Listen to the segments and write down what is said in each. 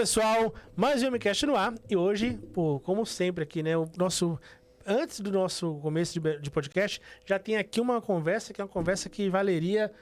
pessoal, mais um MCast no ar. E hoje, pô, como sempre aqui, né, antes do nosso começo de podcast, já tem aqui uma conversa, que é uma conversa que valeria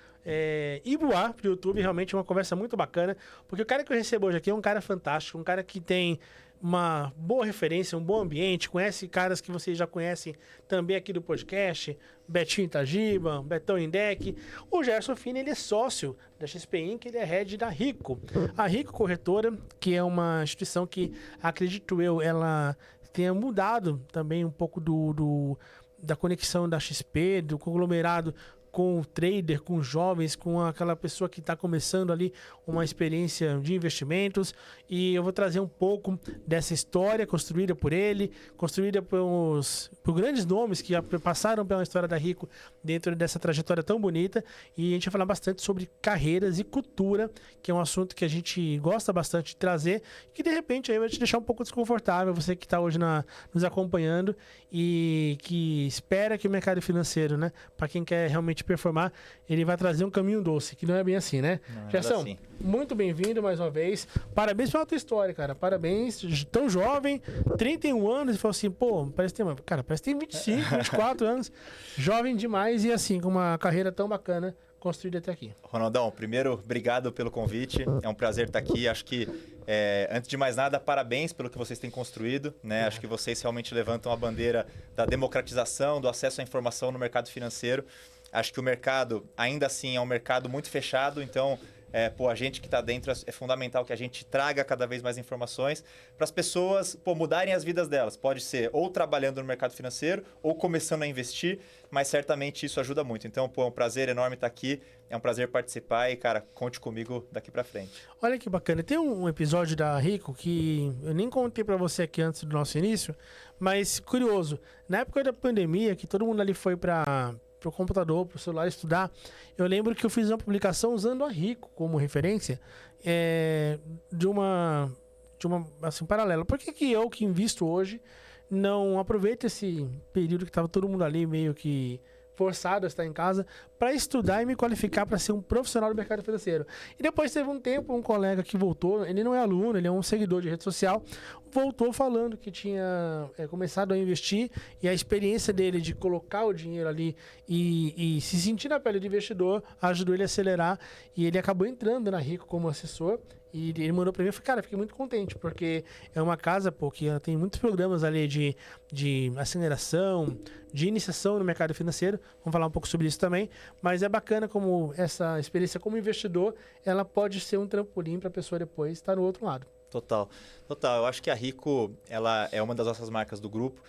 ir pro ar pro YouTube, realmente é uma conversa muito bacana, porque o cara que eu recebo hoje aqui é um cara fantástico, um cara que tem uma boa referência, um bom ambiente, conhece caras que vocês já conhecem também aqui do podcast, Betinho Itagiba, Betão Indec. O Gerson Fini, ele é sócio da XP Inc., ele é head da Rico. A Rico Corretora, que é uma instituição que, acredito eu, ela tenha mudado também um pouco da conexão da XP, do conglomerado com o trader, com jovens, com aquela pessoa que está começando ali uma experiência de investimentos. E eu vou trazer um pouco dessa história construída por ele, construída por grandes nomes que passaram pela história da Rico dentro dessa trajetória tão bonita. E a gente vai falar bastante sobre carreiras e cultura, que é um assunto que a gente gosta bastante de trazer, que de repente aí vai te deixar um pouco desconfortável, você que está hoje nos acompanhando e que espera que o mercado financeiro, né, para quem quer realmente performar, ele vai trazer um caminho doce, que não é bem assim, né? Gerson, assim. Muito bem-vindo mais uma vez. Parabéns pela tua história, cara. Parabéns, tão jovem, 31 anos, e falou assim, pô, parece que tem 25, 24 anos, jovem demais e assim, com uma carreira tão bacana construída até aqui. Ronaldão, primeiro, obrigado pelo convite. É um prazer estar aqui. Acho que, antes de mais nada, parabéns pelo que vocês têm construído, né? Acho que vocês realmente levantam a bandeira da democratização, do acesso à informação no mercado financeiro. Acho que o mercado, ainda assim, é um mercado muito fechado, então, a gente que está dentro, é fundamental que a gente traga cada vez mais informações para as pessoas mudarem as vidas delas. Pode ser ou trabalhando no mercado financeiro ou começando a investir, mas certamente isso ajuda muito. Então, é um prazer enorme estar aqui, é um prazer participar e, cara, conte comigo daqui para frente. Olha que bacana. Tem um episódio da Rico que eu nem contei para você aqui antes do nosso início, mas curioso. Na época da pandemia, que todo mundo ali foi para o computador, para o celular estudar, eu lembro que eu fiz uma publicação usando a Rico como referência de uma assim, paralela. Por que eu, que invisto hoje, não aproveito esse período que estava todo mundo ali meio que forçado a estar em casa para estudar e me qualificar para ser um profissional do mercado financeiro? E depois teve um tempo, um colega que voltou, ele não é aluno, ele é um seguidor de rede social, voltou falando que tinha começado a investir e a experiência dele de colocar o dinheiro ali e se sentir na pele de investidor ajudou ele a acelerar e ele acabou entrando na Rico como assessor. E ele mandou pra mim, eu falei, cara, fiquei muito contente, porque é uma casa, que ela tem muitos programas ali de aceleração, de iniciação no mercado financeiro. Vamos falar um pouco sobre isso também. Mas é bacana como essa experiência como investidor, ela pode ser um trampolim para a pessoa depois estar no outro lado. Total. Eu acho que a Rico, ela é uma das nossas marcas do grupo,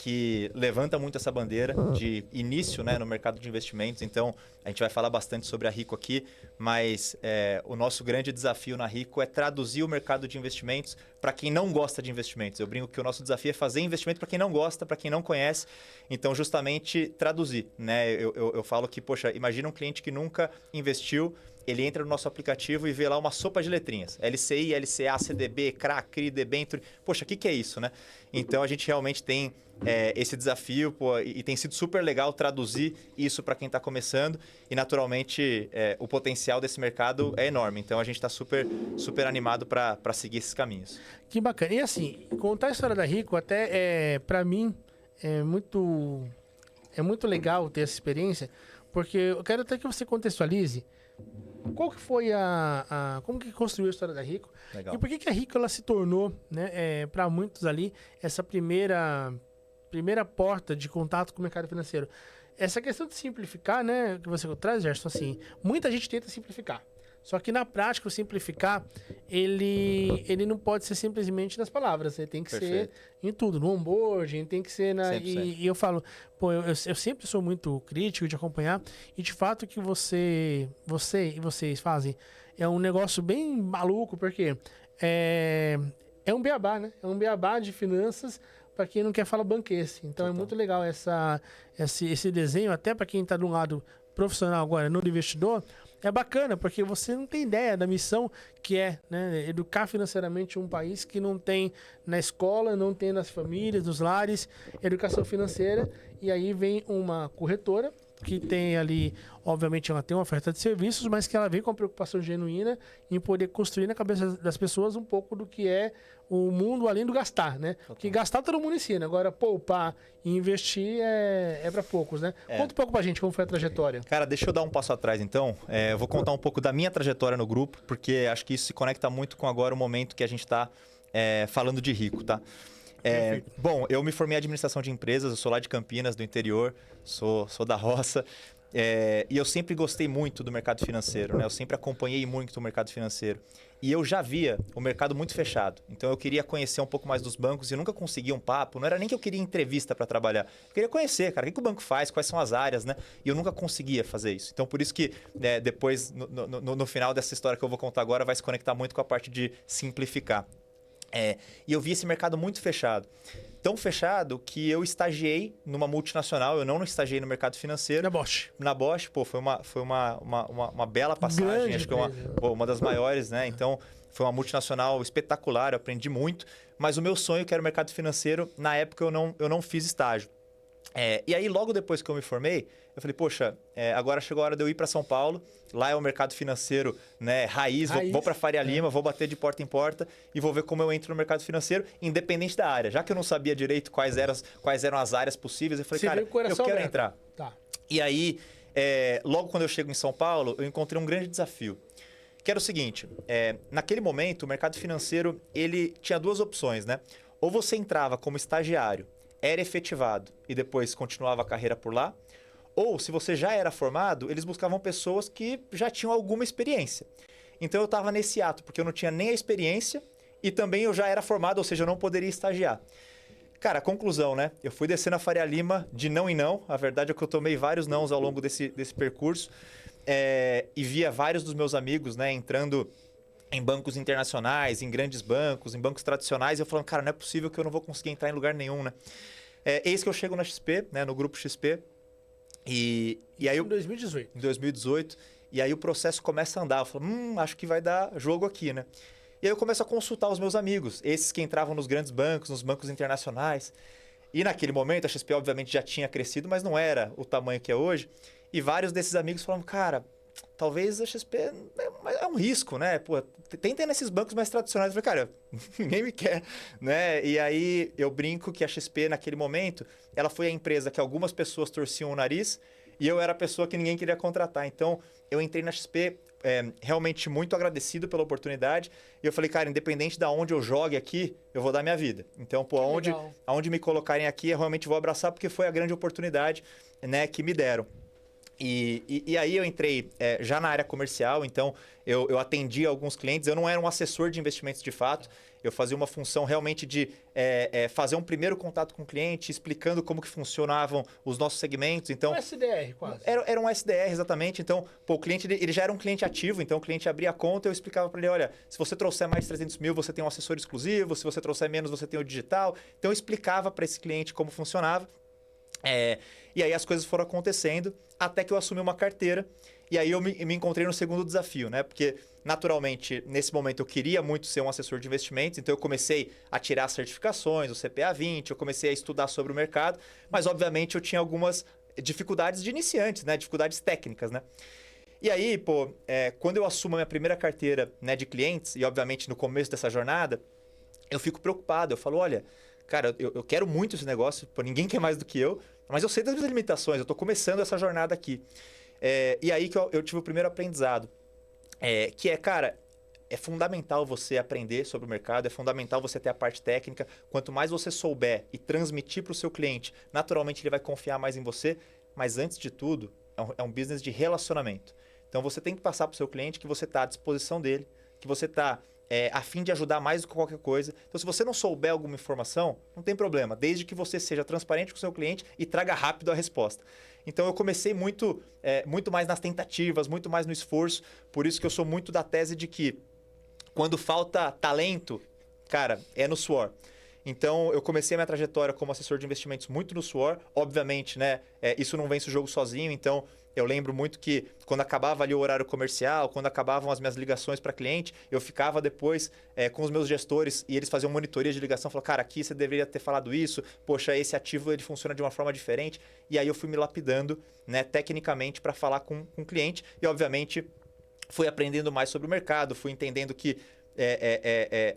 que levanta muito essa bandeira de início, né, no mercado de investimentos. Então, a gente vai falar bastante sobre a Rico aqui, mas o nosso grande desafio na Rico é traduzir o mercado de investimentos para quem não gosta de investimentos. Eu brinco que o nosso desafio é fazer investimento para quem não gosta, para quem não conhece. Então, justamente, traduzir, né? Eu falo que, poxa, imagina um cliente que nunca investiu, ele entra no nosso aplicativo e vê lá uma sopa de letrinhas. LCI, LCA, CDB, CRA, CRI, debênture. Poxa, o que é isso, né? Então, a gente realmente tem esse desafio e tem sido super legal traduzir isso para quem está começando. E, naturalmente, o potencial desse mercado é enorme. Então, a gente está super, super animado para seguir esses caminhos. Que bacana. E, assim, contar a história da Rico, até, para mim, é muito legal ter essa experiência, porque eu quero até que você contextualize qual que foi como que construiu a história da Rico. Legal. E por que a Rico ela se tornou, né, para muitos ali, essa primeira porta de contato com o mercado financeiro. Essa questão de simplificar, né, que você traz, Gerson, assim, muita gente tenta simplificar. Só que na prática, o simplificar, ele não pode ser simplesmente nas palavras. Ele tem que ser em tudo, no onboarding, tem que ser na... E eu falo, eu sempre sou muito crítico de acompanhar. E de fato que você e vocês fazem é um negócio bem maluco, porque é um beabá, né? É um beabá de finanças para quem não quer falar banquete. Então, é muito legal esse desenho, até para quem está do lado profissional agora, no investidor. É bacana, porque você não tem ideia da missão que é, né, educar financeiramente um país que não tem na escola, não tem nas famílias, nos lares, educação financeira. E aí vem uma corretora que tem ali, obviamente, ela tem uma oferta de serviços, mas que ela vem com a preocupação genuína em poder construir na cabeça das pessoas um pouco do que é o mundo além do gastar, né? Porque gastar todo mundo ensina, agora poupar e investir é para poucos, né? Conta um pouco pra gente como foi a trajetória. Cara, deixa eu dar um passo atrás, então. Eu vou contar um pouco da minha trajetória no grupo, porque acho que isso se conecta muito com agora o momento que a gente está falando de rico, tá? Bom, eu me formei em administração de empresas, eu sou lá de Campinas, do interior, sou da roça. E eu sempre gostei muito do mercado financeiro, né? Eu sempre acompanhei muito o mercado financeiro. E eu já via o mercado muito fechado. Então eu queria conhecer um pouco mais dos bancos e eu nunca conseguia um papo. Não era nem que eu queria entrevista para trabalhar. Eu queria conhecer, cara, o que o banco faz, quais são as áreas, né? E eu nunca conseguia fazer isso. Então por isso que depois, no final dessa história que eu vou contar agora, vai se conectar muito com a parte de simplificar. E eu vi esse mercado muito fechado. Tão fechado que eu estagiei numa multinacional, eu não estagiei no mercado financeiro. Na Bosch. Na Bosch, pô, foi uma bela passagem, Grande acho que é uma das maiores, né? Então, foi uma multinacional espetacular, eu aprendi muito. Mas o meu sonho, que era o mercado financeiro, na época eu não fiz estágio. E aí, logo depois que eu me formei, eu falei, poxa, agora chegou a hora de eu ir para São Paulo. Lá é o mercado financeiro, né, raiz. Vou para Faria Lima, vou bater de porta em porta e vou ver como eu entro no mercado financeiro, independente da área. Já que eu não sabia direito quais eram as áreas possíveis, eu falei, cara, eu quero entrar. Tá. E aí, logo quando eu chego em São Paulo, eu encontrei um grande desafio. Que era o seguinte, naquele momento, o mercado financeiro, ele tinha duas opções, né? Ou você entrava como estagiário, era efetivado e depois continuava a carreira por lá. Ou, se você já era formado, eles buscavam pessoas que já tinham alguma experiência. Então, eu estava nesse ato, porque eu não tinha nem a experiência e também eu já era formado, ou seja, eu não poderia estagiar. Cara, conclusão, né? Eu fui descendo a Faria Lima de não em não. A verdade é que eu tomei vários nãos ao longo desse percurso. E via vários dos meus amigos, né, entrando em bancos internacionais, em grandes bancos, em bancos tradicionais. E eu falando, cara, não é possível que eu não vou conseguir entrar em lugar nenhum, né? Eis que eu chego na XP, né, no grupo XP. E aí em 2018. Em 2018. E aí o processo começa a andar. Eu falo, acho que vai dar jogo aqui, né? E aí eu começo a consultar os meus amigos, esses que entravam nos grandes bancos, nos bancos internacionais. E naquele momento a XP obviamente já tinha crescido, mas não era o tamanho que é hoje. E vários desses amigos falaram, cara, talvez a XP é um risco, né? Pô, tenta ir nesses bancos mais tradicionais. Eu falei, cara, ninguém me quer, né? E aí eu brinco que a XP naquele momento, ela foi a empresa que algumas pessoas torciam o nariz e eu era a pessoa que ninguém queria contratar. Então eu entrei na XP realmente muito agradecido pela oportunidade. E eu falei, cara, independente de onde eu jogue aqui, eu vou dar minha vida. Então, pô, aonde me colocarem aqui, eu realmente vou abraçar, porque foi a grande oportunidade, né, que me deram. E aí eu entrei já na área comercial, então eu atendia alguns clientes. Eu não era um assessor de investimentos de fato. Eu fazia uma função realmente de fazer um primeiro contato com o cliente, explicando como que funcionavam os nossos segmentos. Então, um SDR quase. Era um SDR, exatamente. Então, pô, o cliente ele já era um cliente ativo, então o cliente abria a conta e eu explicava para ele, olha, se você trouxer mais de 300 mil, você tem um assessor exclusivo, se você trouxer menos, você tem o digital. Então, eu explicava para esse cliente como funcionava. E aí as coisas foram acontecendo até que eu assumi uma carteira. E aí eu me encontrei no segundo desafio, né? Porque, naturalmente, nesse momento eu queria muito ser um assessor de investimentos. Então eu comecei a tirar certificações, o CPA 20, eu comecei a estudar sobre o mercado. Mas, obviamente, eu tinha algumas dificuldades de iniciantes, né? Dificuldades técnicas, né? E aí, pô, quando eu assumo a minha primeira carteira, né, de clientes, e obviamente no começo dessa jornada, eu fico preocupado. Eu falo, olha, cara, eu quero muito esse negócio, pô, ninguém quer mais do que eu, mas eu sei das minhas limitações, eu estou começando essa jornada aqui. E aí que eu tive o primeiro aprendizado, que cara, é fundamental você aprender sobre o mercado, é fundamental você ter a parte técnica. Quanto mais você souber e transmitir para o seu cliente, naturalmente ele vai confiar mais em você, mas antes de tudo, é um business de relacionamento. Então você tem que passar para o seu cliente que você está à disposição dele, que você está a fim de ajudar mais do que qualquer coisa. Então, se você não souber alguma informação, não tem problema, desde que você seja transparente com o seu cliente e traga rápido a resposta. Então, eu comecei muito mais nas tentativas, muito mais no esforço. Por isso que eu sou muito da tese de que quando falta talento, cara, é no suor. Então, eu comecei a minha trajetória como assessor de investimentos muito no suor. Obviamente, né, isso não vence o jogo sozinho. Então, eu lembro muito que quando acabava ali o horário comercial, quando acabavam as minhas ligações para cliente, eu ficava depois com os meus gestores e eles faziam monitoria de ligação. Falaram, cara, aqui você deveria ter falado isso. Poxa, esse ativo ele funciona de uma forma diferente. E aí eu fui me lapidando, né, tecnicamente para falar com o cliente. E, obviamente, fui aprendendo mais sobre o mercado, fui entendendo que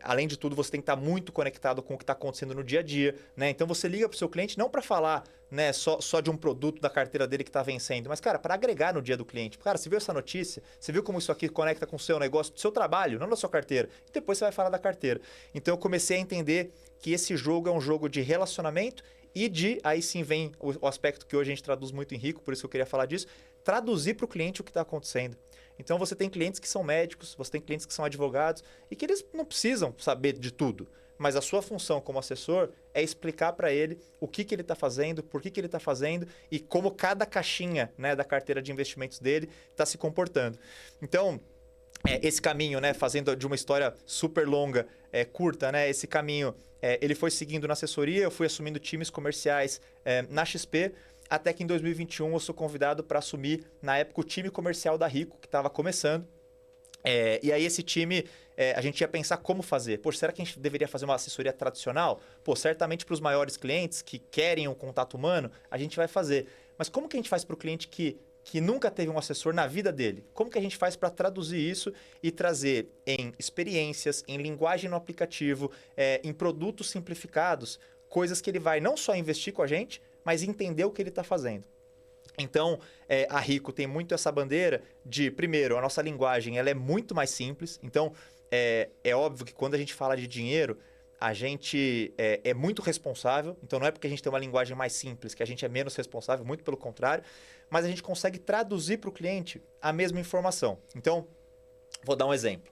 além de tudo, você tem que estar muito conectado com o que está acontecendo no dia a dia, né? Então você liga para o seu cliente não para falar, né, só de um produto da carteira dele que está vencendo, mas, cara, para agregar no dia do cliente. Cara, você viu essa notícia? Você viu como isso aqui conecta com o seu negócio, do seu trabalho, não da sua carteira? E depois você vai falar da carteira. Então eu comecei a entender que esse jogo é um jogo de relacionamento e aí sim vem o aspecto que hoje a gente traduz muito em Rico, por isso que eu queria falar disso, traduzir para o cliente o que está acontecendo. Então você tem clientes que são médicos, você tem clientes que são advogados e que eles não precisam saber de tudo. Mas a sua função como assessor é explicar para ele o que ele está fazendo, por que ele está fazendo e como cada caixinha, né, da carteira de investimentos dele está se comportando. Então, esse caminho, né, fazendo de uma história super longa, curta, né, esse caminho, ele foi seguindo na assessoria, eu fui assumindo times comerciais na XP, até que em 2021 eu sou convidado para assumir, na época, o time comercial da Rico, que estava começando. E aí esse time, a gente ia pensar como fazer. Poxa, será que a gente deveria fazer uma assessoria tradicional? Pô, certamente para os maiores clientes que querem um contato humano, a gente vai fazer. Mas como que a gente faz para o cliente que nunca teve um assessor na vida dele? Como que a gente faz para traduzir isso e trazer em experiências, em linguagem no aplicativo, em produtos simplificados, coisas que ele vai não só investir com a gente, mas entender o que ele está fazendo. Então, a Rico tem muito essa bandeira de, primeiro, a nossa linguagem ela é muito mais simples. Então, é óbvio que quando a gente fala de dinheiro, a gente é muito responsável. Então, não é porque a gente tem uma linguagem mais simples que a gente é menos responsável, muito pelo contrário. Mas a gente consegue traduzir para o cliente a mesma informação. Então, vou dar um exemplo.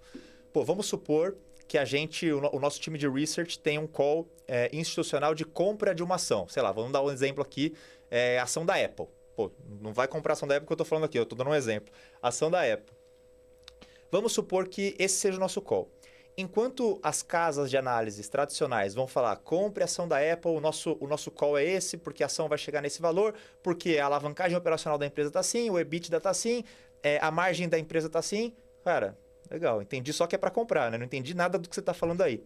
Pô, vamos supor que o nosso time de research tem um call institucional de compra de uma ação. Sei lá, vamos dar um exemplo aqui, ação da Apple. Pô, não vai comprar ação da Apple que eu estou falando aqui, eu estou dando um exemplo. Ação da Apple. Vamos supor que esse seja o nosso call. Enquanto as casas de análises tradicionais vão falar, compre a ação da Apple, o nosso call é esse, porque a ação vai chegar nesse valor, porque a alavancagem operacional da empresa está assim, o EBITDA está assim, a margem da empresa está assim. Cara, legal, entendi só que é para comprar, né? Não entendi nada do que você está falando aí.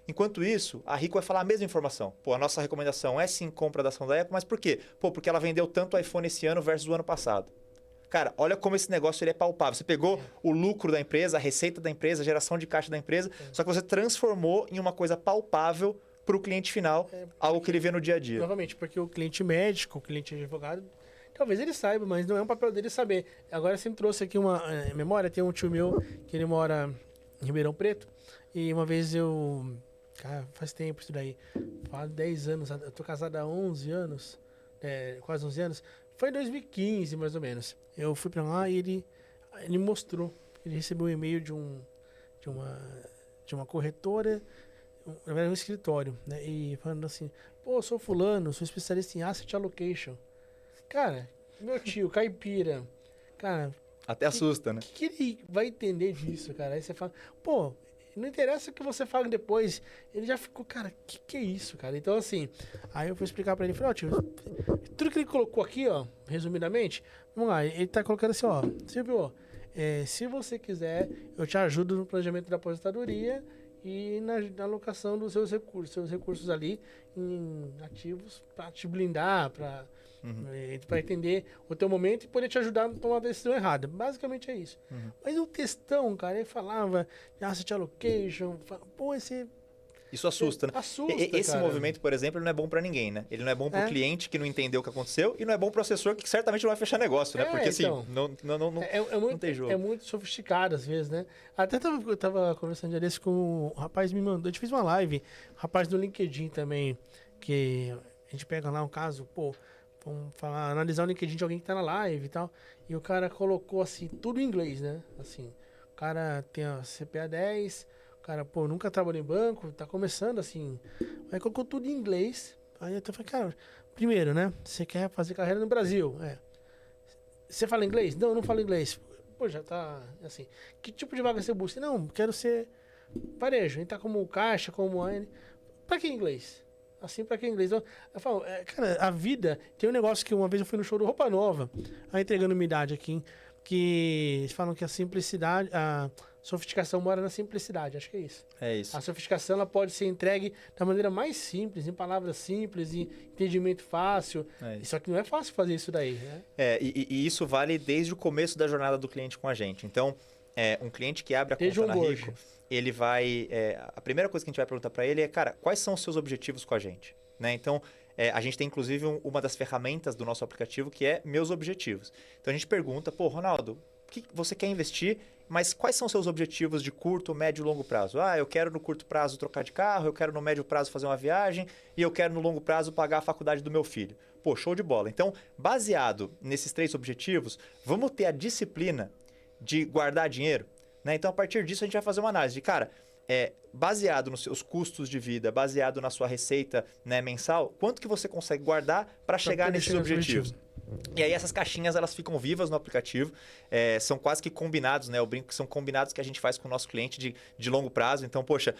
Enquanto isso, a Rico vai falar a mesma informação. Pô, a nossa recomendação é sim compra da ação da Apple, mas por quê? Pô, porque ela vendeu tanto iPhone esse ano versus o ano passado. Cara, olha como esse negócio ele é palpável. Você pegou o lucro da empresa, a receita da empresa, a geração de caixa da empresa, só que você transformou em uma coisa palpável para o cliente final, algo que ele vê no dia a dia. Novamente, porque o cliente médico, o cliente advogado, talvez ele saiba, mas não é um papel dele saber. Agora você me trouxe aqui uma memória, tem um tio meu que ele mora em Ribeirão Preto, e uma vez cara, faz tempo isso daí, faz 10 anos, eu tô casado há 11 anos, quase 11 anos, foi em 2015 mais ou menos. Eu fui pra lá e ele mostrou, ele recebeu um e-mail de uma corretora, na verdade um escritório, né, e falando assim, pô, eu sou fulano, sou especialista em asset allocation. Cara, meu tio, caipira, cara... Até assusta, né? O que ele vai entender disso, cara? Aí você fala, pô, não interessa o que você fala depois. Ele já ficou, cara, que é isso, cara? Então, assim, aí eu fui explicar pra ele, falei, ó, tio, tudo que ele colocou aqui, ó, resumidamente, vamos lá, ele tá colocando assim, ó, Silvio, se você quiser, eu te ajudo no planejamento da aposentadoria e na alocação dos seus recursos ali em ativos pra te blindar, pra entender o teu momento e poder te ajudar a tomar a decisão errada. Basicamente é isso. Mas o textão, cara, ele falava de asset allocation, pô, isso assusta, né? Assusta, esse cara. movimento, por exemplo, ele não é bom para ninguém, né? Ele não é bom para o cliente que não entendeu o que aconteceu e não é bom para o assessor que certamente não vai fechar negócio, né? Porque então, assim, não tem jogo. É muito sofisticado às vezes, né? Até eu tava conversando um dia desse com o rapaz me mandou, a gente fez uma live, rapaz do LinkedIn também, que a gente pega lá um caso, pô, vamos analisar o LinkedIn de alguém que tá na live e tal, e o cara colocou assim, tudo em inglês, né? Assim, o cara tem a CPA 10, o cara, pô, nunca trabalhou em banco, tá começando assim, aí colocou tudo em inglês, aí eu falei, cara, primeiro, né, você quer fazer carreira no Brasil, você fala inglês? Não, eu não falo inglês. Pô, já tá, assim, que tipo de vaga você busca? Não, quero ser varejo, entrar como caixa, como AN. pra que inglês? Assim, pra que inglês? Eu falo, cara, a vida... Tem um negócio que uma vez eu fui no show do Roupa Nova, aí entregando minha idade aqui, que eles falam que a simplicidade, a sofisticação mora na simplicidade, acho que é isso. É isso. A sofisticação ela pode ser entregue da maneira mais simples, em palavras simples, em entendimento fácil. Só que não é fácil fazer isso daí, né? E isso vale desde o começo da jornada do cliente com a gente. Então, um cliente que abre a Desde conta na onboard. Rico, ele vai... a primeira coisa que a gente vai perguntar para ele é, cara, quais são os seus objetivos com a gente? Né? Então, a gente tem inclusive uma das ferramentas do nosso aplicativo que é Meus Objetivos. Então, a gente pergunta, pô, Ronaldo, o que você quer investir, mas quais são os seus objetivos de curto, médio e longo prazo? Eu quero no curto prazo trocar de carro, eu quero no médio prazo fazer uma viagem e eu quero no longo prazo pagar a faculdade do meu filho. Pô, show de bola. Então, baseado nesses 3 objetivos, vamos ter a disciplina de guardar dinheiro? Né? Então, a partir disso, a gente vai fazer uma análise de, cara, baseado nos seus custos de vida, baseado na sua receita, né, mensal, quanto que você consegue guardar para chegar nesses objetivos? E aí essas caixinhas elas ficam vivas no aplicativo, são quase que combinados, né? Eu brinco que são combinados que a gente faz com o nosso cliente de longo prazo. Então, poxa,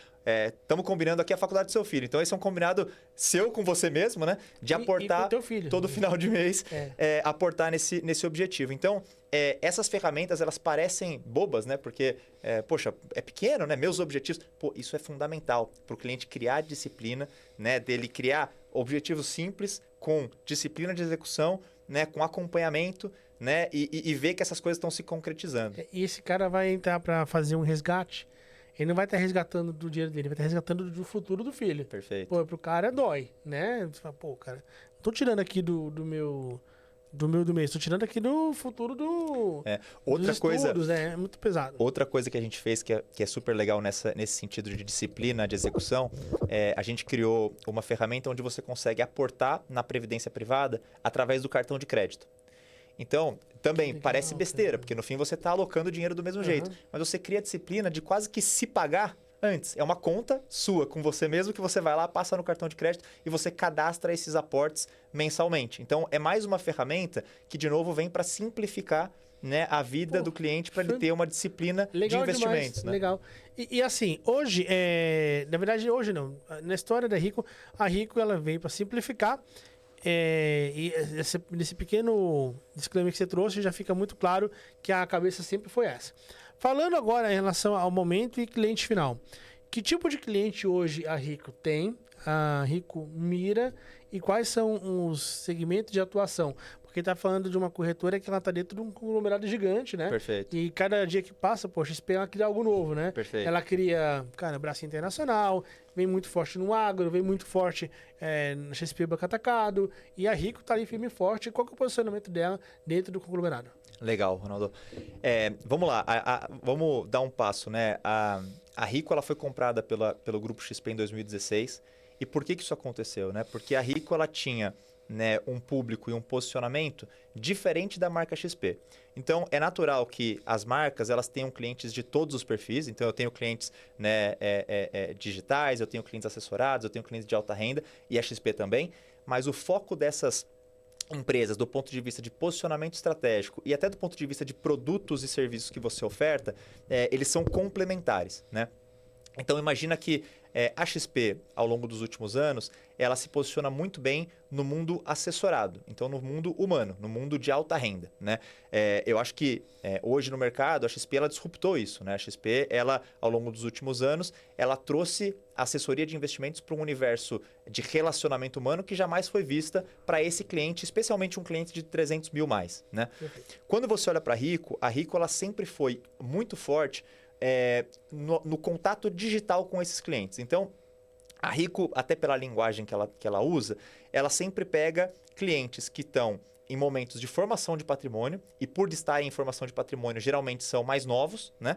estamos combinando aqui a faculdade do seu filho. Então, esse é um combinado seu com você mesmo, né? De aportar e teu filho, todo final de mês, aportar nesse objetivo. Então, essas ferramentas, elas parecem bobas, né? Porque, poxa, é pequeno, né? Meus objetivos. Pô, isso é fundamental para o cliente criar disciplina, né? Dele criar objetivos simples com disciplina de execução, né, com acompanhamento, né, e ver que essas coisas estão se concretizando. E esse cara vai entrar para fazer um resgate, ele não vai estar resgatando do dinheiro dele, vai estar resgatando do futuro do filho. Perfeito. Pô, pro cara dói, né? Você fala, pô, cara, não tô tirando aqui do mês, tô tirando aqui do futuro Outra dos coisa, estudos, né? É muito pesado. Outra coisa que a gente fez que é super legal nesse sentido de disciplina, de execução, a gente criou uma ferramenta onde você consegue aportar na previdência privada através do cartão de crédito. Então, também Legal, parece besteira, cara. porque no fim você está alocando dinheiro do mesmo jeito, mas você cria a disciplina de quase que se pagar antes. É uma conta sua com você mesmo que você vai lá, passa no cartão de crédito e você cadastra esses aportes mensalmente. Então, é mais uma ferramenta que, de novo, vem para simplificar, né, a vida do cliente para ele ter uma disciplina Legal de investimentos. Demais, né? Legal. E assim, hoje, na verdade, hoje não. Na história da Rico, a Rico ela veio para simplificar. E nesse pequeno disclaimer que você trouxe, já fica muito claro que a cabeça sempre foi essa. Falando agora em relação ao momento e cliente final. Que tipo de cliente hoje a Rico tem, a Rico mira e quais são os segmentos de atuação? Porque está falando de uma corretora que ela está dentro de um conglomerado gigante, né? Perfeito. E cada dia que passa, poxa, a XP ela cria algo novo, né? Perfeito. Ela cria, cara, braço internacional, vem muito forte no agro, vem muito forte no XP Banco Atacado, e a Rico está ali firme e forte. Qual que é o posicionamento dela dentro do conglomerado? Legal, Ronaldo. Vamos lá, vamos dar um passo, né? A Rico ela foi comprada pelo Grupo XP em 2016. E por que isso aconteceu? Né? Porque a Rico ela tinha, né, um público e um posicionamento diferente da marca XP. Então, é natural que as marcas elas tenham clientes de todos os perfis. Então, eu tenho clientes, né, digitais, eu tenho clientes assessorados, eu tenho clientes de alta renda e a XP também. Mas o foco dessas empresas, do ponto de vista de posicionamento estratégico e até do ponto de vista de produtos e serviços que você oferta, eles são complementares, né? Então, imagina que a XP, ao longo dos últimos anos, ela se posiciona muito bem no mundo assessorado, então no mundo humano, no mundo de alta renda. Né? Eu acho que hoje no mercado, a XP ela disruptou isso. Né? A XP, ela, ao longo dos últimos anos, ela trouxe a assessoria de investimentos para um universo de relacionamento humano que jamais foi vista para esse cliente, especialmente um cliente de 300 mil mais. Né? Quando você olha para a Rico ela sempre foi muito forte no contato digital com esses clientes. Então, a Rico, até pela linguagem que ela usa, ela sempre pega clientes que estão em momentos de formação de patrimônio e por estar em formação de patrimônio, geralmente são mais novos, né?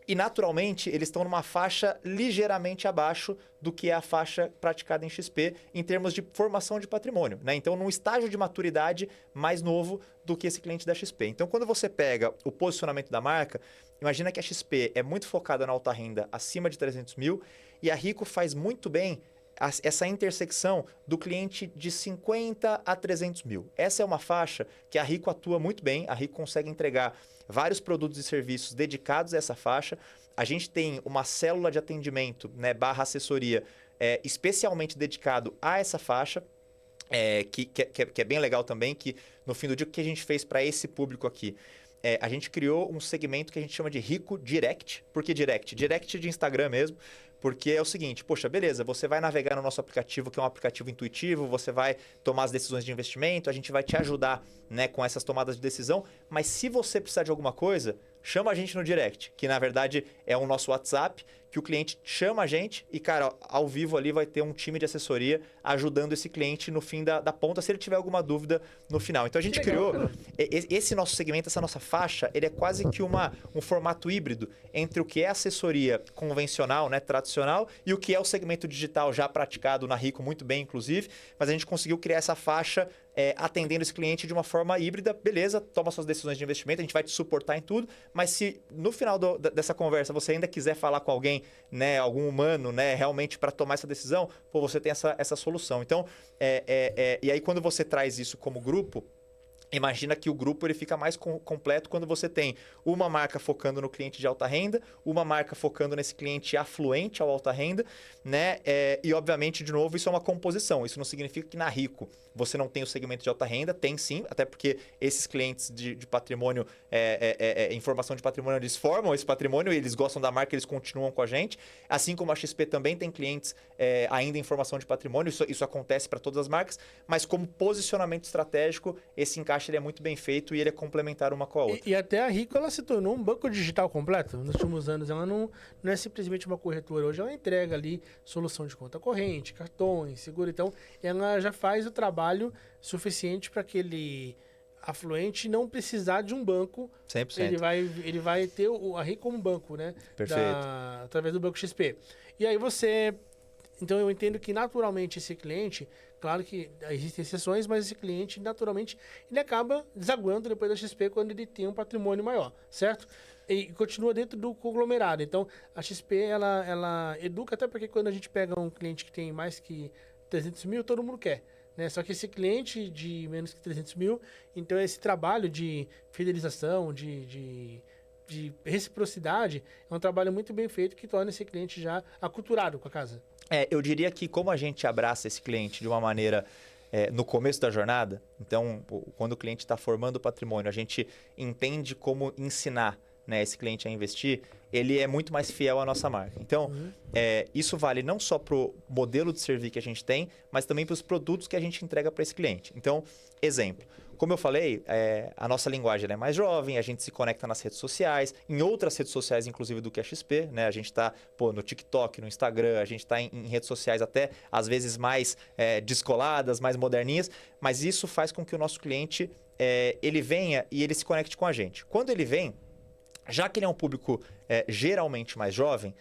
E naturalmente eles estão numa faixa ligeiramente abaixo do que é a faixa praticada em XP em termos de formação de patrimônio, né? Então, num estágio de maturidade mais novo do que esse cliente da XP. Então, quando você pega o posicionamento da marca, imagina que a XP é muito focada na alta renda acima de 300 mil e a Rico faz muito bem essa intersecção do cliente de 50 a 300 mil. Essa é uma faixa que a Rico atua muito bem, a Rico consegue entregar vários produtos e serviços dedicados a essa faixa. A gente tem uma célula de atendimento, né, / assessoria, especialmente dedicado a essa faixa. Que é bem legal também, que no fim do dia, o que a gente fez para esse público aqui? A gente criou um segmento que a gente chama de Rico Direct. Por que Direct? Direct de Instagram mesmo. Porque é o seguinte, poxa, beleza, você vai navegar no nosso aplicativo, que é um aplicativo intuitivo, você vai tomar as decisões de investimento, a gente vai te ajudar, né, com essas tomadas de decisão, mas se você precisar de alguma coisa, chama a gente no direct, que na verdade é o nosso WhatsApp, que o cliente chama a gente e, cara, ao vivo ali vai ter um time de assessoria ajudando esse cliente no fim da ponta, se ele tiver alguma dúvida no final. Então a gente criou esse nosso segmento, essa nossa faixa, ele é quase que um formato híbrido entre o que é assessoria convencional, né, tradicional, e o que é o segmento digital já praticado na Rico muito bem, inclusive, mas a gente conseguiu criar essa faixa atendendo esse cliente de uma forma híbrida, beleza, toma suas decisões de investimento, a gente vai te suportar em tudo, mas se no final dessa conversa você ainda quiser falar com alguém, né, algum humano, né, realmente para tomar essa decisão, pô, você tem essa solução. Então, e aí quando você traz isso como grupo, imagina que o grupo ele fica mais completo quando você tem uma marca focando no cliente de alta renda, uma marca focando nesse cliente afluente ao alta renda, né? E obviamente, de novo, isso é uma composição. Isso não significa que na Rico você não tem o segmento de alta renda, tem sim, até porque esses clientes de patrimônio, informação de patrimônio, eles formam esse patrimônio e eles gostam da marca, eles continuam com a gente. Assim como a XP também tem clientes ainda em formação de patrimônio, isso acontece para todas as marcas, mas como posicionamento estratégico, esse encaixe ele é muito bem feito e ele é complementar uma com a outra. E até a Rico ela se tornou um banco digital completo. Nos últimos anos ela não é simplesmente uma corretora. Hoje ela entrega ali solução de conta corrente, cartões, seguro. Então ela já faz o trabalho suficiente para aquele afluente não precisar de um banco. 100%. Ele vai ter a Rico como banco, né? Perfeito. Através do Banco XP. E aí então eu entendo que naturalmente esse cliente, claro que existem exceções, mas esse cliente naturalmente ele acaba desaguando depois da XP quando ele tem um patrimônio maior, certo? E continua dentro do conglomerado. Então a XP ela educa, até porque quando a gente pega um cliente que tem mais que 300 mil, todo mundo quer, né? Só que esse cliente de menos que 300 mil, então esse trabalho de fidelização, de reciprocidade, é um trabalho muito bem feito que torna esse cliente já aculturado com a casa. Eu diria que como a gente abraça esse cliente de uma maneira no começo da jornada, então quando o cliente está formando o patrimônio, a gente entende como ensinar, né, esse cliente a investir, ele é muito mais fiel à nossa marca. Então, isso vale não só para o modelo de serviço que a gente tem, mas também para os produtos que a gente entrega para esse cliente. Então, exemplo. Como eu falei, a nossa linguagem é mais jovem, a gente se conecta nas redes sociais, em outras redes sociais, inclusive do que a XP, né? A gente está no TikTok, no Instagram, a gente está em redes sociais até, às vezes, mais descoladas, mais moderninhas, mas isso faz com que o nosso cliente ele venha e ele se conecte com a gente. Quando ele vem, já que ele é um público geralmente mais jovem,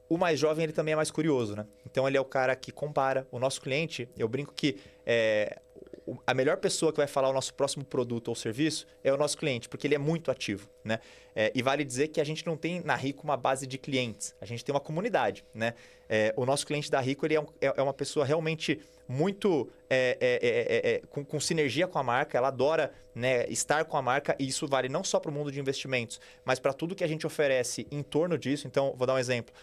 o mais jovem ele também é mais curioso, né? Então ele é o cara que compara. O nosso cliente, eu brinco que a melhor pessoa que vai falar o nosso próximo produto ou serviço é o nosso cliente, porque ele é muito ativo, né? E vale dizer que a gente não tem na Rico uma base de clientes, a gente tem uma comunidade, né? O nosso cliente da Rico ele é uma pessoa realmente muito com sinergia com a marca, ela adora, né, estar com a marca, e isso vale não só para o mundo de investimentos, mas para tudo que a gente oferece em torno disso. Então, vou dar um exemplo.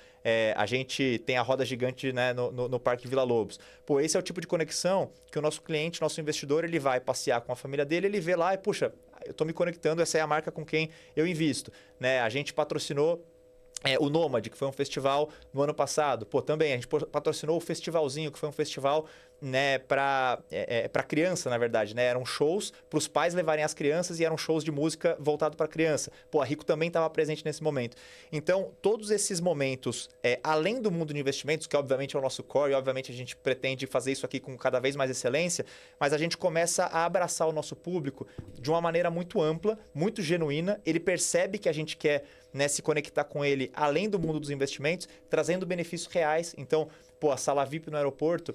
A gente tem a roda gigante, né, no Parque Vila Lobos. Pô, esse é o tipo de conexão que o nosso cliente, nosso investidor, ele vai passear com a família dele, ele vê lá e, puxa, eu estou me conectando, essa é a marca com quem eu invisto, né? A gente patrocinou o Nômade, que foi um festival no ano passado. Pô, também a gente patrocinou o Festivalzinho, que foi um festival, né, para criança, na verdade, né? Eram shows para os pais levarem as crianças e eram shows de música voltado para criança. Pô, a Rico também estava presente nesse momento. Então, todos esses momentos, além do mundo de investimentos, que obviamente é o nosso core, e obviamente a gente pretende fazer isso aqui com cada vez mais excelência, mas a gente começa a abraçar o nosso público de uma maneira muito ampla, muito genuína. Ele percebe que a gente quer, né, se conectar com ele além do mundo dos investimentos, trazendo benefícios reais. Então, pô, a sala VIP no aeroporto,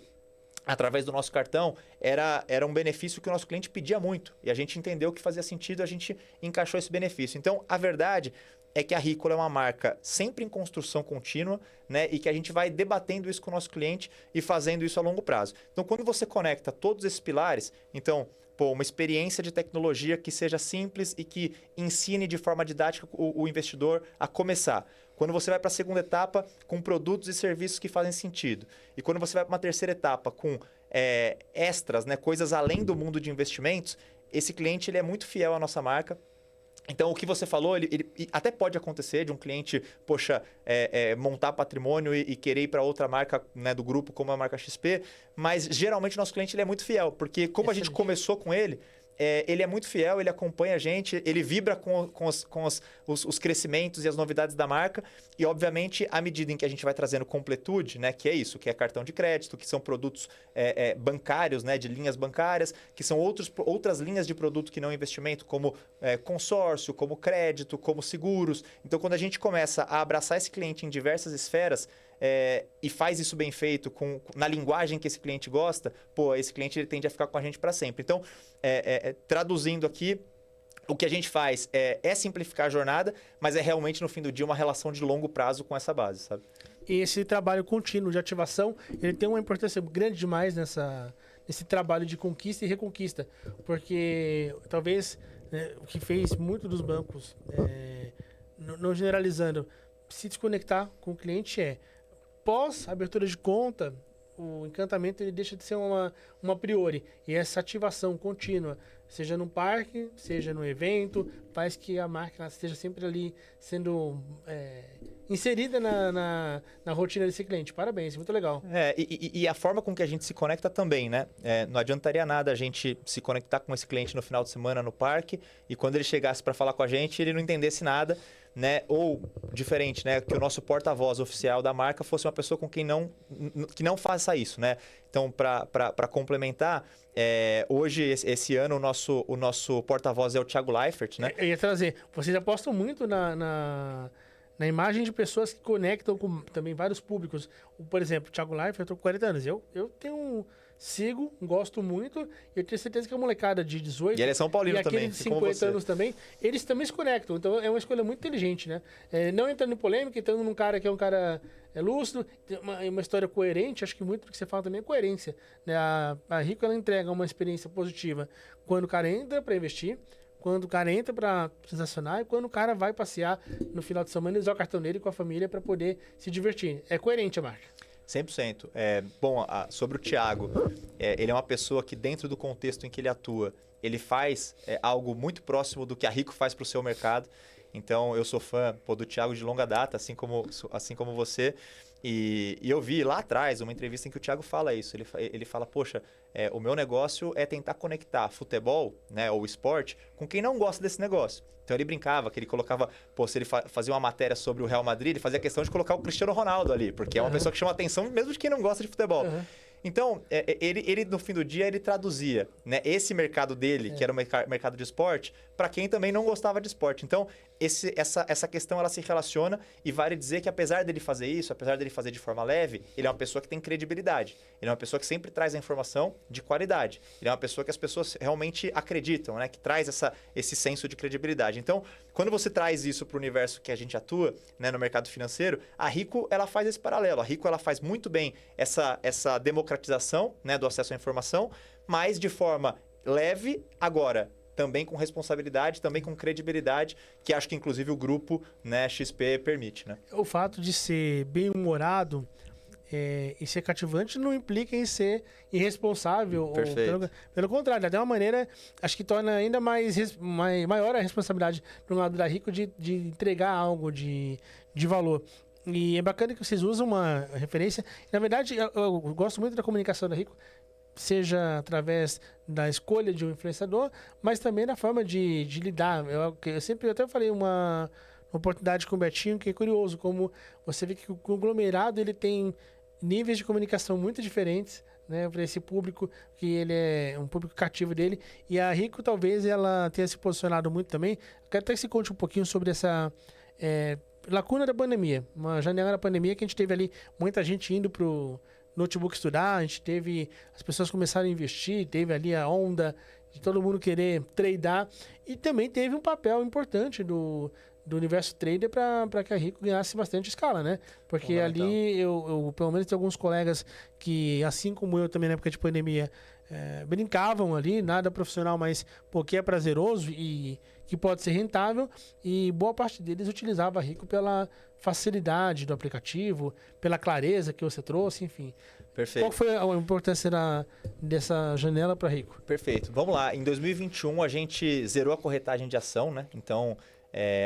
através do nosso cartão, era um benefício que o nosso cliente pedia muito. E a gente entendeu que fazia sentido, a gente encaixou esse benefício. Então, a verdade é que a Rico é uma marca sempre em construção contínua, né? E que a gente vai debatendo isso com o nosso cliente e fazendo isso a longo prazo. Então, quando você conecta todos esses pilares, então, uma experiência de tecnologia que seja simples e que ensine de forma didática o investidor a começar. Quando você vai para a segunda etapa, com produtos e serviços que fazem sentido. E quando você vai para uma terceira etapa, com extras, né, coisas além do mundo de investimentos, esse cliente ele é muito fiel à nossa marca. Então, o que você falou, ele até pode acontecer de um cliente, montar patrimônio e querer ir para outra marca, né, do grupo, como a marca XP, mas geralmente o nosso cliente ele é muito fiel, porque como a gente começou com ele, ele é muito fiel, ele acompanha a gente, ele vibra com os crescimentos e as novidades da marca e, obviamente, à medida em que a gente vai trazendo completude, né, que é isso, que é cartão de crédito, que são produtos bancários, né, de linhas bancárias, que são outras linhas de produto que não investimento, como consórcio, como crédito, como seguros. Então, quando a gente começa a abraçar esse cliente em diversas esferas, e faz isso bem feito na linguagem que esse cliente gosta, esse cliente ele tende a ficar com a gente para sempre. Então, traduzindo aqui, o que a gente faz é simplificar a jornada, mas é realmente, no fim do dia, uma relação de longo prazo com essa base, sabe? E esse trabalho contínuo de ativação, ele tem uma importância grande demais nesse trabalho de conquista e reconquista, porque talvez o que fez muito dos bancos, não generalizando, se desconectar com o cliente pós abertura de conta, o encantamento ele deixa de ser uma priori. E essa ativação contínua, seja no parque, seja no evento, faz que a marca esteja sempre ali sendo inserida na rotina desse cliente. Parabéns, muito legal. E a forma com que a gente se conecta também, né? Não adiantaria nada a gente se conectar com esse cliente no final de semana no parque e quando ele chegasse para falar com a gente, ele não entendesse nada, né? Ou, diferente, né? Que o nosso porta-voz oficial da marca fosse uma pessoa com quem que não faça isso, né? Então, para complementar, hoje, esse ano, o nosso porta-voz é o Thiago Leifert, né? Eu ia trazer. Vocês apostam muito na imagem de pessoas que conectam com também vários públicos. Por exemplo, o Thiago Leifert, eu tô com 40 anos. Eu sigo, gosto muito, e eu tenho certeza que a molecada de 18... E ele é São Paulino e também, aquele de 50 anos também, eles também se conectam. Então, é uma escolha muito inteligente, né? Não entrando em polêmica, entrando num cara que é um cara lúcido, uma história coerente, acho que muito do que você fala também é coerência, né? A Rico, ela entrega uma experiência positiva quando o cara entra para investir, quando o cara entra para transacionar e quando o cara vai passear no final de semana e usar o cartão dele com a família para poder se divertir. É coerente a marca. 100%. Sobre o Thiago, ele é uma pessoa que dentro do contexto em que ele atua, ele faz algo muito próximo do que a Rico faz para o seu mercado. Então, eu sou fã do Thiago de longa data, assim como você. E eu vi lá atrás uma entrevista em que o Thiago fala isso. Ele fala, poxa, o meu negócio é tentar conectar futebol, né, ou esporte com quem não gosta desse negócio. Então ele brincava que ele colocava, se ele fazia uma matéria sobre o Real Madrid, ele fazia questão de colocar o Cristiano Ronaldo ali, porque é uma pessoa que chama atenção mesmo de quem não gosta de futebol. Então, ele no fim do dia, ele traduzia, né, esse mercado dele, que era o mercado de esporte, para quem também não gostava de esporte. Então, essa questão ela se relaciona e vale dizer que apesar dele fazer isso, apesar dele fazer de forma leve, ele é uma pessoa que tem credibilidade. Ele é uma pessoa que sempre traz a informação de qualidade. Ele é uma pessoa que as pessoas realmente acreditam, né, que traz esse senso de credibilidade. Então, quando você traz isso para o universo que a gente atua, né, no mercado financeiro, a Rico ela faz esse paralelo. A Rico ela faz muito bem essa democratização, né, do acesso à informação, mas de forma leve, agora também com responsabilidade, também com credibilidade, que acho que inclusive o grupo, né, XP permite, né? O fato de ser bem-humorado e ser cativante não implica em ser irresponsável. Perfeito. Pelo contrário, até uma maneira, acho que torna ainda maior a responsabilidade do lado da Rico de entregar algo de valor. E é bacana que vocês usam uma referência. Na verdade, eu gosto muito da comunicação da Rico, seja através da escolha de um influenciador, mas também da forma de lidar. Eu sempre até falei uma oportunidade com o Betinho, que é curioso, como você vê que o conglomerado ele tem níveis de comunicação muito diferentes, né, para esse público, que ele é um público cativo dele, e a Rico talvez ela tenha se posicionado muito também. Eu quero até que você conte um pouquinho sobre essa lacuna da pandemia, uma janela da pandemia que a gente teve ali muita gente indo pro notebook estudar, a gente teve as pessoas começaram a investir, teve ali a onda de todo mundo querer tradear e também teve um papel importante do universo trader para que a Rico ganhasse bastante escala, né? Porque ali eu pelo menos tenho alguns colegas que, assim como eu também na época de pandemia, brincavam ali, nada profissional, mas que é prazeroso e que pode ser rentável. E boa parte deles utilizava a Rico pela facilidade do aplicativo, pela clareza que você trouxe, enfim. Perfeito. Qual foi a importância dessa janela para Rico? Perfeito. Vamos lá. Em 2021, a gente zerou a corretagem de ação, né? Então,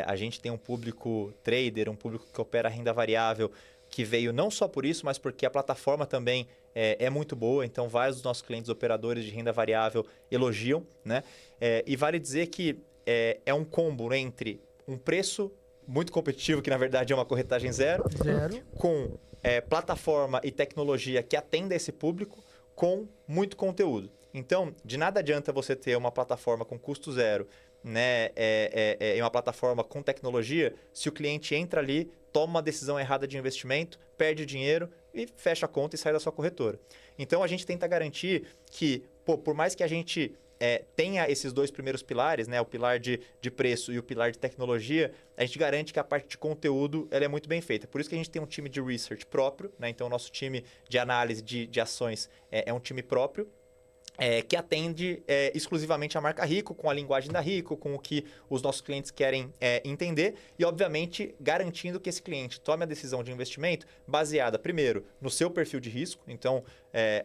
a gente tem um público trader, um público que opera renda variável, que veio não só por isso, mas porque a plataforma também é muito boa. Então, vários dos nossos clientes operadores de renda variável elogiam, né? E vale dizer que é um combo entre um preço muito competitivo, que na verdade é uma corretagem zero. Com plataforma e tecnologia que atenda esse público, com muito conteúdo. Então, de nada adianta você ter uma plataforma com custo zero, né, uma plataforma com tecnologia, se o cliente entra ali, toma uma decisão errada de investimento, perde dinheiro e fecha a conta e sai da sua corretora. Então, a gente tenta garantir que, por mais que a gente tenha esses dois primeiros pilares, né, o pilar de preço e o pilar de tecnologia, a gente garante que a parte de conteúdo ela é muito bem feita. Por isso que a gente tem um time de research próprio, né? Então o nosso time de análise de ações é um time próprio, que atende exclusivamente a marca Rico, com a linguagem da Rico, com o que os nossos clientes querem entender e, obviamente, garantindo que esse cliente tome a decisão de investimento baseada, primeiro, no seu perfil de risco. Então,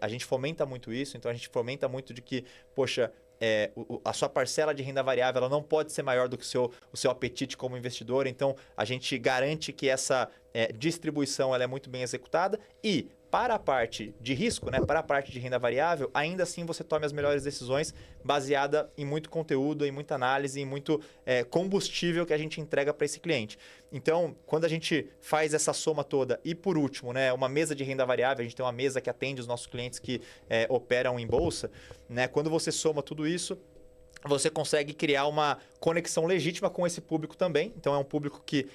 a gente fomenta muito isso. Então, a gente fomenta muito de que, poxa, a sua parcela de renda variável ela não pode ser maior do que o seu apetite como investidor. Então, a gente garante que essa distribuição ela é muito bem executada e, para a parte de risco, né, para a parte de renda variável, ainda assim você tome as melhores decisões baseada em muito conteúdo, em muita análise, em muito combustível que a gente entrega para esse cliente. Então, quando a gente faz essa soma toda e, por último, né, uma mesa de renda variável, a gente tem uma mesa que atende os nossos clientes que operam em bolsa, né, quando você soma tudo isso, você consegue criar uma conexão legítima com esse público também. Então, é um público que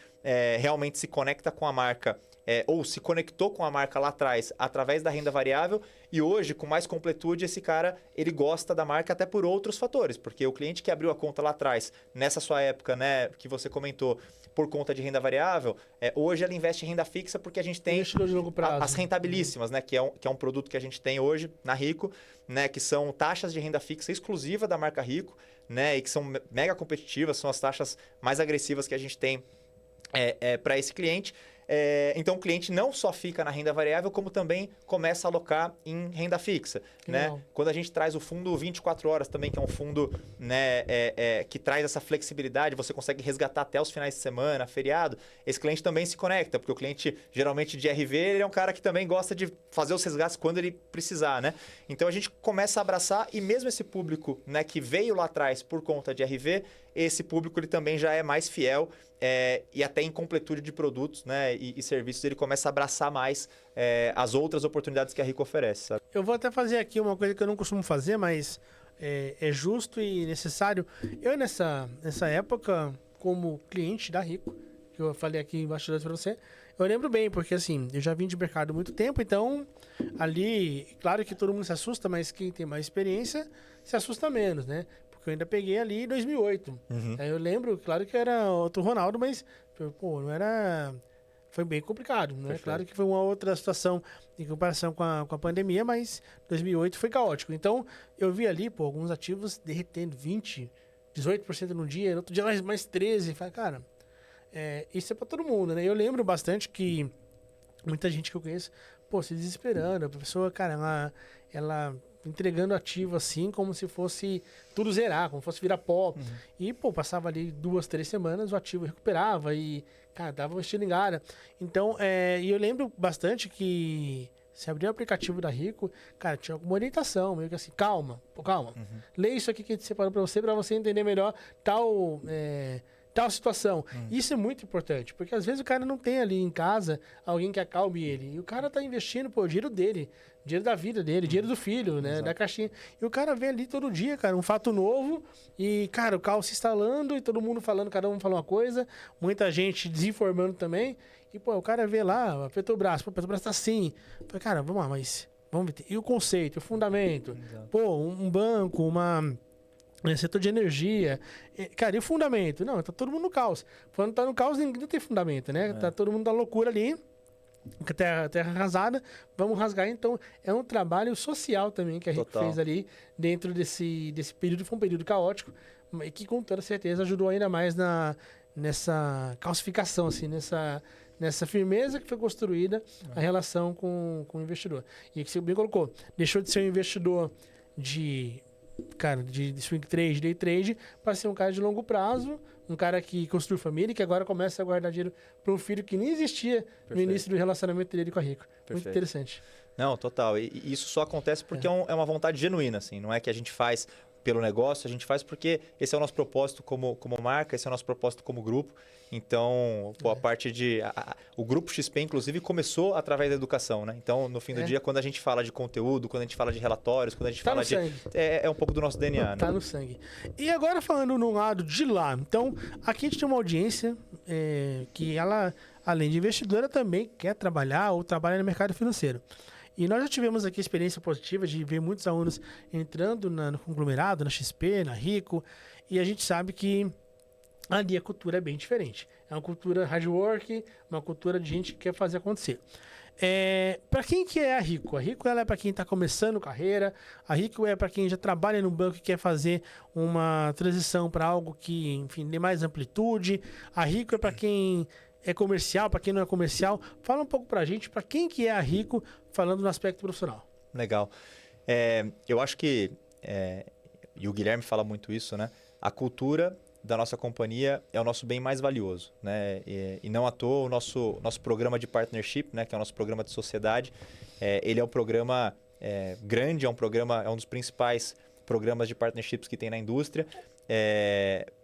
realmente se conecta com a marca ou se conectou com a marca lá atrás através da renda variável e hoje, com mais completude, esse cara ele gosta da marca até por outros fatores, porque o cliente que abriu a conta lá atrás, nessa sua época, né, que você comentou, por conta de renda variável, hoje ela investe em renda fixa porque a gente tem de longo prazo. As rentabilíssimas, né, que é um produto que a gente tem hoje na Rico, né, que são taxas de renda fixa exclusiva da marca Rico, né, e que são mega competitivas, são as taxas mais agressivas que a gente tem para esse cliente. Então, o cliente não só fica na renda variável, como também começa a alocar em renda fixa. Né? Quando a gente traz o fundo 24 horas também, que é um fundo, né, que traz essa flexibilidade, você consegue resgatar até os finais de semana, feriado, esse cliente também se conecta, porque o cliente, geralmente de RV, ele é um cara que também gosta de fazer os resgates quando ele precisar. Né? Então, a gente começa a abraçar e mesmo esse público, né, que veio lá atrás por conta de RV, esse público ele também já é mais fiel e até em completude de produtos, né, e serviços, ele começa a abraçar mais as outras oportunidades que a Rico oferece. Sabe? Eu vou até fazer aqui uma coisa que eu não costumo fazer, mas é justo e necessário. Eu, nessa época, como cliente da Rico, que eu falei aqui embaixo para você, eu lembro bem, porque assim, eu já vim de mercado há muito tempo, então ali, claro que todo mundo se assusta, mas quem tem mais experiência se assusta menos, né? Eu ainda peguei ali em 2008. Aí eu lembro, claro que era outro Ronaldo, mas, pô, não era... Foi bem complicado, né? Perfeito. Claro que foi uma outra situação em comparação com a pandemia, mas 2008 foi caótico. Então, eu vi ali, pô, alguns ativos derretendo 20%, 18% no dia, no outro dia mais 13%. Falei, cara, isso é pra todo mundo, né? Eu lembro bastante que muita gente que eu conheço, pô, se desesperando. A pessoa, cara, ela entregando ativo assim, como se fosse tudo zerar, como se fosse virar pó. E, pô, passava ali 2, 3 semanas, o ativo recuperava e, cara, dava uma estilingada. Então, e eu lembro bastante que se abrir o aplicativo da Rico, cara, tinha alguma orientação, meio que assim, calma. Lê isso aqui que a gente separou pra você entender melhor tal situação. Isso é muito importante, porque às vezes o cara não tem ali em casa alguém que acalme ele. E o cara tá investindo, pô, o dinheiro dele, dinheiro da vida dele, dinheiro do filho, né? Exato. Da caixinha. E o cara vê ali todo dia, cara, um fato novo e, cara, o caos se instalando e todo mundo falando, cada um fala uma coisa, muita gente desinformando também. E, pô, o cara vê lá, a Petrobras, pô, a Petrobras tá assim. Falei, cara, vamos lá, mas vamos ver. E o conceito, o fundamento? Exato. Pô, um banco, setor de energia. Cara, e o fundamento? Não, tá todo mundo no caos. Quando tá no caos, ninguém tem fundamento, né? Tá todo mundo na loucura ali. terra arrasada, vamos rasgar. Então, é um trabalho social também que a Rico fez ali dentro desse período. Foi um período caótico, e que com toda certeza ajudou ainda mais nessa calcificação, assim, nessa firmeza que foi construída a relação com o investidor. E que você bem colocou, deixou de ser um investidor de swing trade, day trade, para ser um cara de longo prazo, um cara que construiu família e que agora começa a guardar dinheiro para um filho que nem existia no início do relacionamento dele com a Rico. Muito interessante. Não, total. E isso só acontece porque é uma vontade genuína, assim. Não é que a gente faz pelo negócio, a gente faz porque esse é o nosso propósito como marca, esse é o nosso propósito como grupo. Então, a parte de... o Grupo XP, inclusive, começou através da educação, né? Então, no fim do dia, quando a gente fala de conteúdo, quando a gente fala de relatórios, quando a gente fala de... É um pouco do nosso DNA, Tá né? no sangue. E agora, falando no lado de lá. Então, aqui a gente tem uma audiência que ela, além de investidora, também quer trabalhar ou trabalha no mercado financeiro. E nós já tivemos aqui a experiência positiva de ver muitos alunos entrando no conglomerado, na XP, na Rico, e a gente sabe que ali a cultura é bem diferente. É uma cultura hard work, uma cultura de gente que quer fazer acontecer. Para quem que é a Rico? A Rico ela é para quem está começando carreira, a Rico é para quem já trabalha no banco e quer fazer uma transição para algo que, enfim, dê mais amplitude. A Rico é para quem é comercial, para quem não é comercial. Fala um pouco para a gente, para quem que é a Rico, falando no aspecto profissional. Legal. Eu acho que, e o Guilherme fala muito isso, né? A cultura da nossa companhia é o nosso bem mais valioso, né? E não à toa o nosso programa de partnership, né? Que é o nosso programa de sociedade, ele é um programa grande, é um dos principais programas de partnerships que tem na indústria,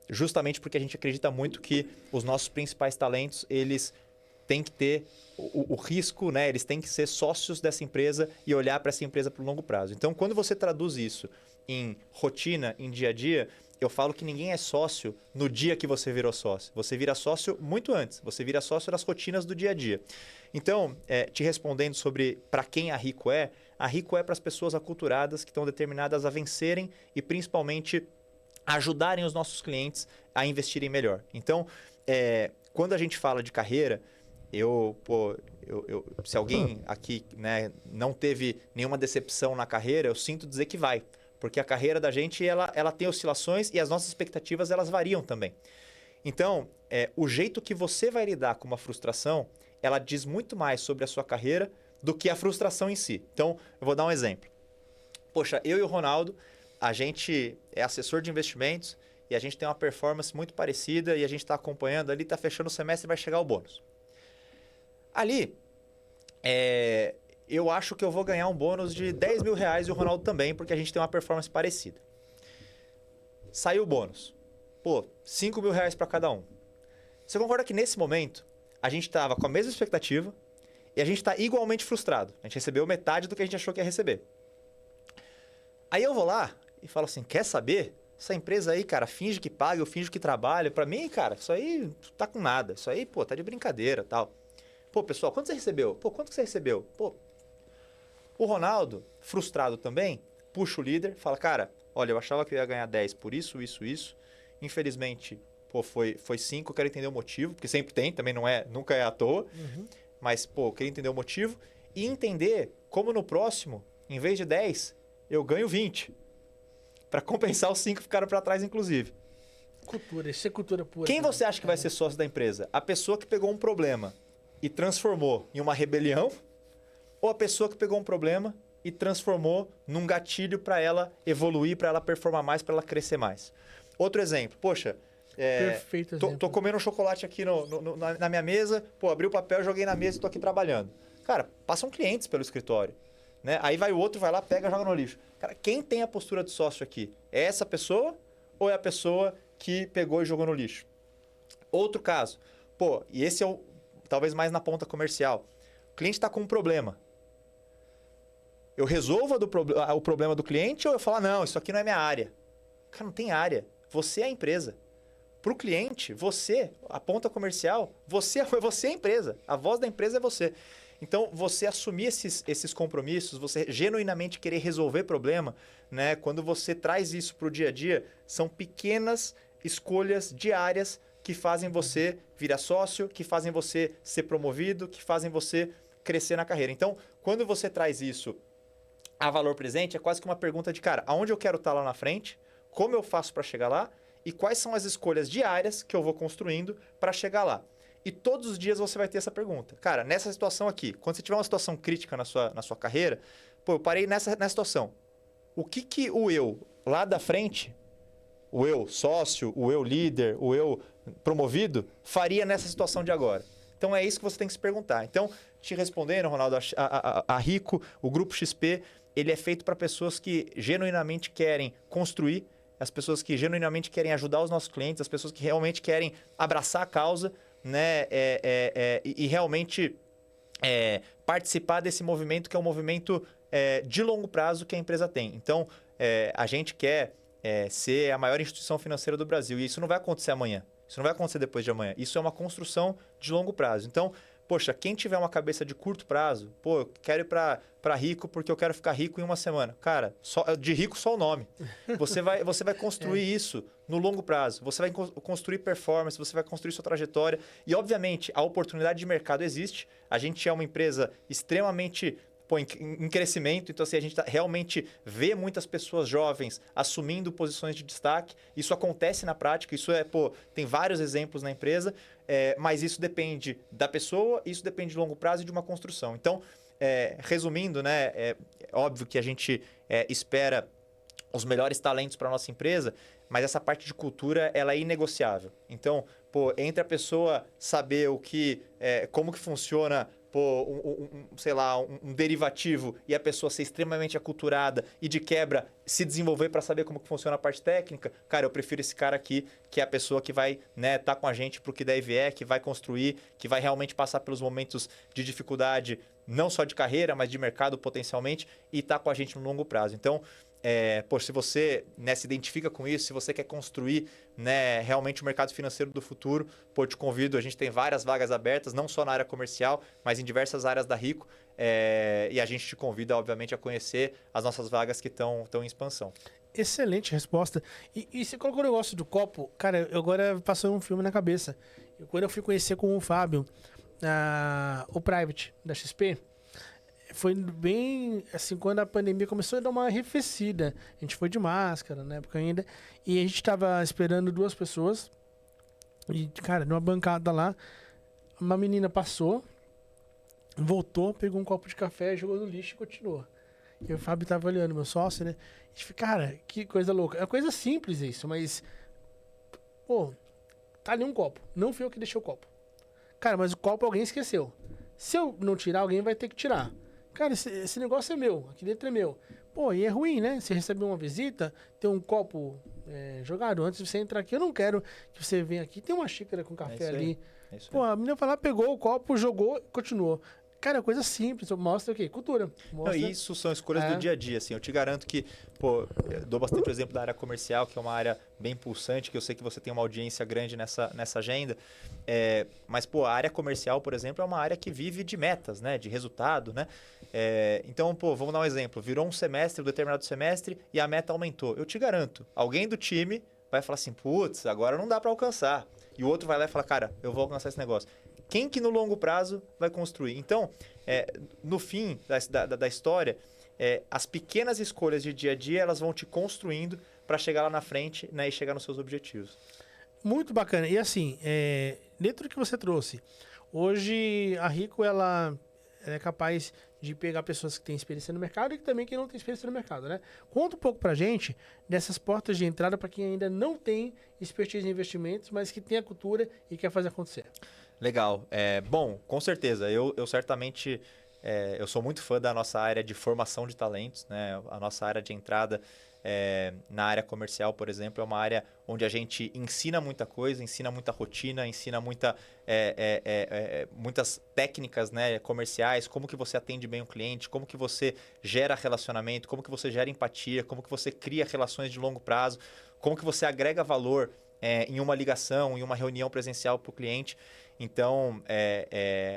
justamente porque a gente acredita muito que os nossos principais talentos, eles têm que ter o risco, né? Eles têm que ser sócios dessa empresa e olhar para essa empresa para o longo prazo. Então, quando você traduz isso em rotina, em dia a dia, eu falo que ninguém é sócio no dia que você virou sócio. Você vira sócio muito antes. Você vira sócio das rotinas do dia a dia. Então, te respondendo sobre para quem a Rico é para as pessoas aculturadas que estão determinadas a vencerem e principalmente ajudarem os nossos clientes a investirem melhor. Então, quando a gente fala de carreira, se alguém aqui, né, não teve nenhuma decepção na carreira, eu sinto dizer que vai. Porque a carreira da gente, ela tem oscilações e as nossas expectativas, elas variam também. Então, o jeito que você vai lidar com uma frustração, ela diz muito mais sobre a sua carreira do que a frustração em si. Então, eu vou dar um exemplo. Poxa, eu e o Ronaldo, a gente é assessor de investimentos e a gente tem uma performance muito parecida e a gente está acompanhando ali, está fechando o semestre e vai chegar o bônus. Ali, eu acho que eu vou ganhar um bônus de 10 mil reais e o Ronaldo também, porque a gente tem uma performance parecida. Saiu o bônus. 5 mil reais para cada um. Você concorda que nesse momento a gente estava com a mesma expectativa e a gente está igualmente frustrado? A gente recebeu metade do que a gente achou que ia receber. Aí eu vou lá e falo assim, quer saber? Essa empresa aí, cara, finge que paga, eu finjo que trabalho. Para mim, cara, isso aí tá com nada. Isso aí, tá de brincadeira, tal. Pessoal, quanto você recebeu? Quanto que você recebeu? O Ronaldo, frustrado também, puxa o líder, fala, cara, olha, eu achava que eu ia ganhar 10 por isso. Infelizmente, foi 5, eu quero entender o motivo, porque sempre tem, também nunca é à toa. Uhum. Mas, eu queria entender o motivo e entender como no próximo, em vez de 10, eu ganho 20. Para compensar os 5 que ficaram para trás, inclusive. Cultura, isso é cultura pura. Quem você acha que vai ser sócio da empresa? A pessoa que pegou um problema e transformou em uma rebelião, ou a pessoa que pegou um problema e transformou num gatilho para ela evoluir, para ela performar mais, para ela crescer mais. Outro exemplo, Perfeito exemplo. Tô comendo um chocolate aqui na minha mesa, abri o papel, joguei na mesa e tô aqui trabalhando. Cara, passam clientes pelo escritório, né? Aí vai o outro, vai lá, pega, joga no lixo. Cara, quem tem a postura de sócio aqui? É essa pessoa ou é a pessoa que pegou e jogou no lixo? Outro caso, e esse é talvez mais na ponta comercial. O cliente está com um problema. Eu resolvo o problema do cliente ou eu falo, não, isso aqui não é minha área? Cara, não tem área. Você é a empresa. Para o cliente, você, a ponta comercial, você é a empresa. A voz da empresa é você. Então, você assumir esses compromissos, você genuinamente querer resolver problema, né? Quando você traz isso para o dia a dia, são pequenas escolhas diárias que fazem você virar sócio, que fazem você ser promovido, que fazem você crescer na carreira. Então, quando você traz isso a valor presente, é quase que uma pergunta de, cara, aonde eu quero estar lá na frente, como eu faço para chegar lá e quais são as escolhas diárias que eu vou construindo para chegar lá. E todos os dias você vai ter essa pergunta. Cara, nessa situação aqui, quando você tiver uma situação crítica na sua carreira, pô, eu parei nessa situação. O que o eu lá da frente, o eu sócio, o eu líder, o eu promovido, faria nessa situação de agora? Então é isso que você tem que se perguntar. Então, te respondendo, Ronaldo, a Rico, o Grupo XP, ele é feito para pessoas que genuinamente querem construir, as pessoas que genuinamente querem ajudar os nossos clientes, as pessoas que realmente querem abraçar a causa, né? E realmente participar desse movimento que é um movimento de longo prazo que a empresa tem. Então, a gente quer ser a maior instituição financeira do Brasil e isso não vai acontecer amanhã. Isso não vai acontecer depois de amanhã. Isso é uma construção de longo prazo. Então, poxa, quem tiver uma cabeça de curto prazo, pô, eu quero ir para rico porque eu quero ficar rico em uma semana. Cara, de rico só o nome. Você vai construir isso no longo prazo. Você vai construir performance, você vai construir sua trajetória. E, obviamente, a oportunidade de mercado existe. A gente é uma empresa extremamente em crescimento, então assim, a gente realmente vê muitas pessoas jovens assumindo posições de destaque. Isso acontece na prática, tem vários exemplos na empresa, mas isso depende da pessoa, isso depende de longo prazo e de uma construção. Então, resumindo, né, é óbvio que a gente espera os melhores talentos para a nossa empresa, mas essa parte de cultura ela é inegociável. Então, entre a pessoa saber como que funciona um derivativo e a pessoa ser extremamente aculturada e de quebra se desenvolver para saber como que funciona a parte técnica, cara, eu prefiro esse cara aqui, que é a pessoa que vai tá com a gente para o que der e vier, que vai construir, que vai realmente passar pelos momentos de dificuldade, não só de carreira, mas de mercado potencialmente, e tá com a gente no longo prazo. Então, se você se identifica com isso, se você quer construir realmente o mercado financeiro do futuro, te convido, a gente tem várias vagas abertas, não só na área comercial, mas em diversas áreas da Rico, e a gente te convida, obviamente, a conhecer as nossas vagas que estão em expansão. Excelente resposta. E você colocou o negócio do copo, cara, agora passou um filme na cabeça. Quando eu fui conhecer com o Fábio, o Private da XP, foi bem assim, quando a pandemia começou a dar uma arrefecida. A gente foi de máscara na época ainda. E a gente estava esperando 2 pessoas. E, cara, numa bancada lá, uma menina passou, voltou, pegou um copo de café, jogou no lixo e continuou. E o Fábio tava olhando, meu sócio, né? A gente fica, cara, que coisa louca. É uma coisa simples isso, mas... tá ali um copo. Não fui eu que deixei o copo. Cara, mas o copo alguém esqueceu. Se eu não tirar, alguém vai ter que tirar. Cara, esse negócio é meu, aqui dentro é meu. E é ruim, né? Você receber uma visita, ter um copo jogado antes de você entrar aqui. Eu não quero que você venha aqui. Tem uma xícara com café ali. A menina foi lá, pegou o copo, jogou e continuou. Cara, coisa simples, mostra o quê? Cultura. Mostra... Não, isso são escolhas do dia a dia, assim. Eu te garanto que, eu dou bastante o exemplo da área comercial, que é uma área bem pulsante, que eu sei que você tem uma audiência grande nessa agenda. Mas, a área comercial, por exemplo, é uma área que vive de metas, né? De resultado, né? Então, vamos dar um exemplo. Virou um determinado semestre, e a meta aumentou. Eu te garanto, alguém do time vai falar assim, putz, agora não dá para alcançar. E o outro vai lá e fala, cara, eu vou alcançar esse negócio. Quem que no longo prazo vai construir? Então, no fim da história, as pequenas escolhas de dia a dia, elas vão te construindo para chegar lá na frente, né, e chegar nos seus objetivos. Muito bacana. E assim, dentro do que você trouxe, hoje a Rico ela é capaz de pegar pessoas que têm experiência no mercado e também quem não tem experiência no mercado, né? Conta um pouco pra gente dessas portas de entrada para quem ainda não tem expertise em investimentos, mas que tem a cultura e quer fazer acontecer. Legal. Bom, com certeza. Eu certamente eu sou muito fã da nossa área de formação de talentos, né? A nossa área de entrada na área comercial, por exemplo, é uma área onde a gente ensina muita coisa, ensina muita rotina, ensina muitas técnicas, né, comerciais, como que você atende bem o cliente, como que você gera relacionamento, como que você gera empatia, como que você cria relações de longo prazo, como que você agrega valor em uma ligação, em uma reunião presencial para o cliente. Então,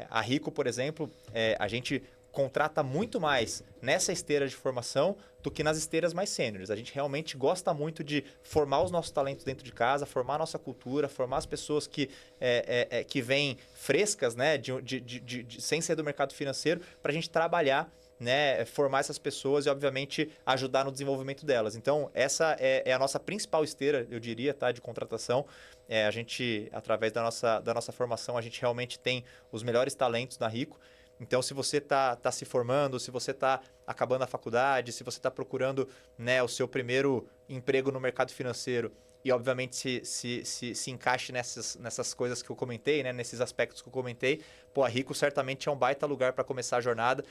a Rico, por exemplo, a gente contrata muito mais nessa esteira de formação do que nas esteiras mais sêniores. A gente realmente gosta muito de formar os nossos talentos dentro de casa, formar a nossa cultura, formar as pessoas que vêm frescas, né, sem ser do mercado financeiro, para a gente trabalhar, né, formar essas pessoas e, obviamente, ajudar no desenvolvimento delas. Então, essa é a nossa principal esteira, eu diria, tá, de contratação. A gente, através da nossa formação, a gente realmente tem os melhores talentos na Rico. Então, se você está se formando, se você está acabando a faculdade, se você está procurando, né, o seu primeiro emprego no mercado financeiro e, obviamente, se encaixe nessas coisas que eu comentei, né, nesses aspectos que eu comentei, pô, a Rico certamente é um baita lugar para começar a jornada.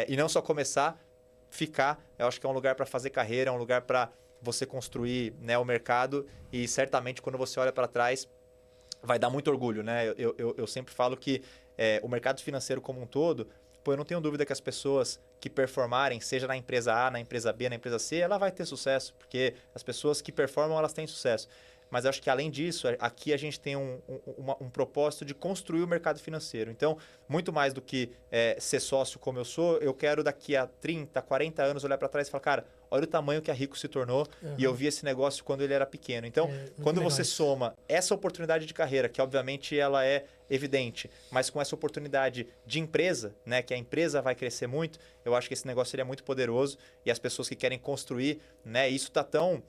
E não só começar, ficar. Eu acho que é um lugar para fazer carreira, é um lugar para você construir, né, o mercado e, certamente, quando você olha para trás, vai dar muito orgulho, né? Eu sempre falo que o mercado financeiro como um todo, pô, eu não tenho dúvida que as pessoas que performarem, seja na empresa A, na empresa B, na empresa C, ela vai ter sucesso, porque as pessoas que performam, elas têm sucesso. Mas eu acho que, além disso, aqui a gente tem um propósito de construir o mercado financeiro. Então, muito mais do que ser sócio como eu sou, eu quero daqui a 30, 40 anos olhar para trás e falar, cara, olha o tamanho que a Rico se tornou e eu vi esse negócio quando ele era pequeno. Então, quando você soma essa oportunidade de carreira, que obviamente ela é evidente, mas com essa oportunidade de empresa, né, que a empresa vai crescer muito, eu acho que esse negócio ele é muito poderoso e as pessoas que querem construir, né, isso está tão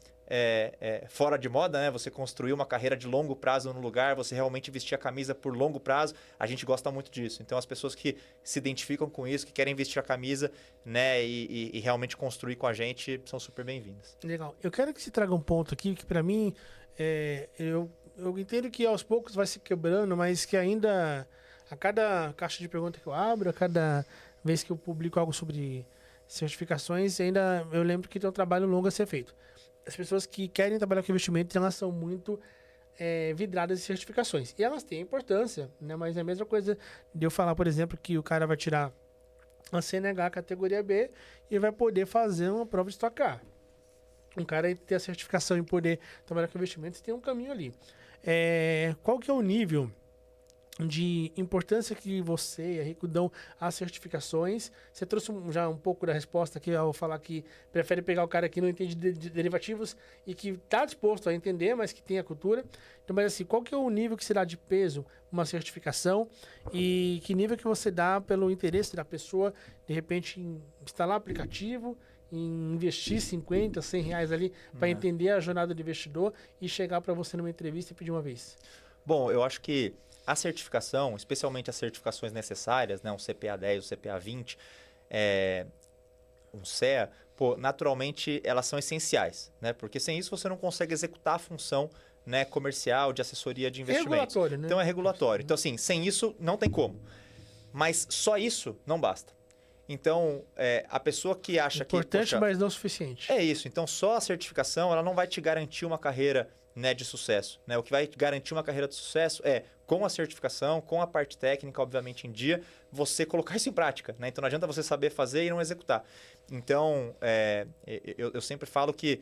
fora de moda, né? Você construir uma carreira de longo prazo no lugar, você realmente vestir a camisa por longo prazo, a gente gosta muito disso. Então, as pessoas que se identificam com isso, que querem vestir a camisa, né, e realmente construir com a gente, são super bem-vindas. Legal. Eu quero que você traga um ponto aqui, que para mim, eu entendo que aos poucos vai se quebrando, mas que ainda, a cada caixa de pergunta que eu abro, a cada vez que eu publico algo sobre certificações, ainda eu lembro que tem um trabalho longo a ser feito. As pessoas que querem trabalhar com investimentos, elas são muito vidradas em certificações. E elas têm importância, né? Mas é a mesma coisa de eu falar, por exemplo, que o cara vai tirar a CNH categoria B e vai poder fazer uma prova de Stock Car. Um cara ter a certificação e poder trabalhar com investimentos, tem um caminho ali. Qual que é o nível de importância que você e a Rico dão às certificações? Você trouxe já um pouco da resposta aqui ao falar que prefere pegar o cara que não entende de derivativos e que está disposto a entender, mas que tem a cultura. Então, mas assim, qual que é o nível que se dá de peso uma certificação e que nível que você dá pelo interesse da pessoa, de repente, em instalar aplicativo, em investir 50, 100 reais ali para entender a jornada do investidor e chegar para você numa entrevista e pedir uma vez? Bom, eu acho que a certificação, especialmente as certificações necessárias, né, um CPA 10, um CPA 20, um CEA, pô, naturalmente elas são essenciais, né? Porque sem isso você não consegue executar a função, né, comercial, de assessoria de investimentos. É regulatório, né? Então é regulatório. Então, assim, sem isso não tem como. Mas só isso não basta. Então, a pessoa que acha que... Importante, mas não suficiente. É isso. Então, só a certificação ela não vai te garantir uma carreira, né, de sucesso, né? O que vai garantir uma carreira de sucesso é, com a certificação, com a parte técnica, obviamente, em dia, você colocar isso em prática, né? Então, não adianta você saber fazer e não executar. Então, eu sempre falo que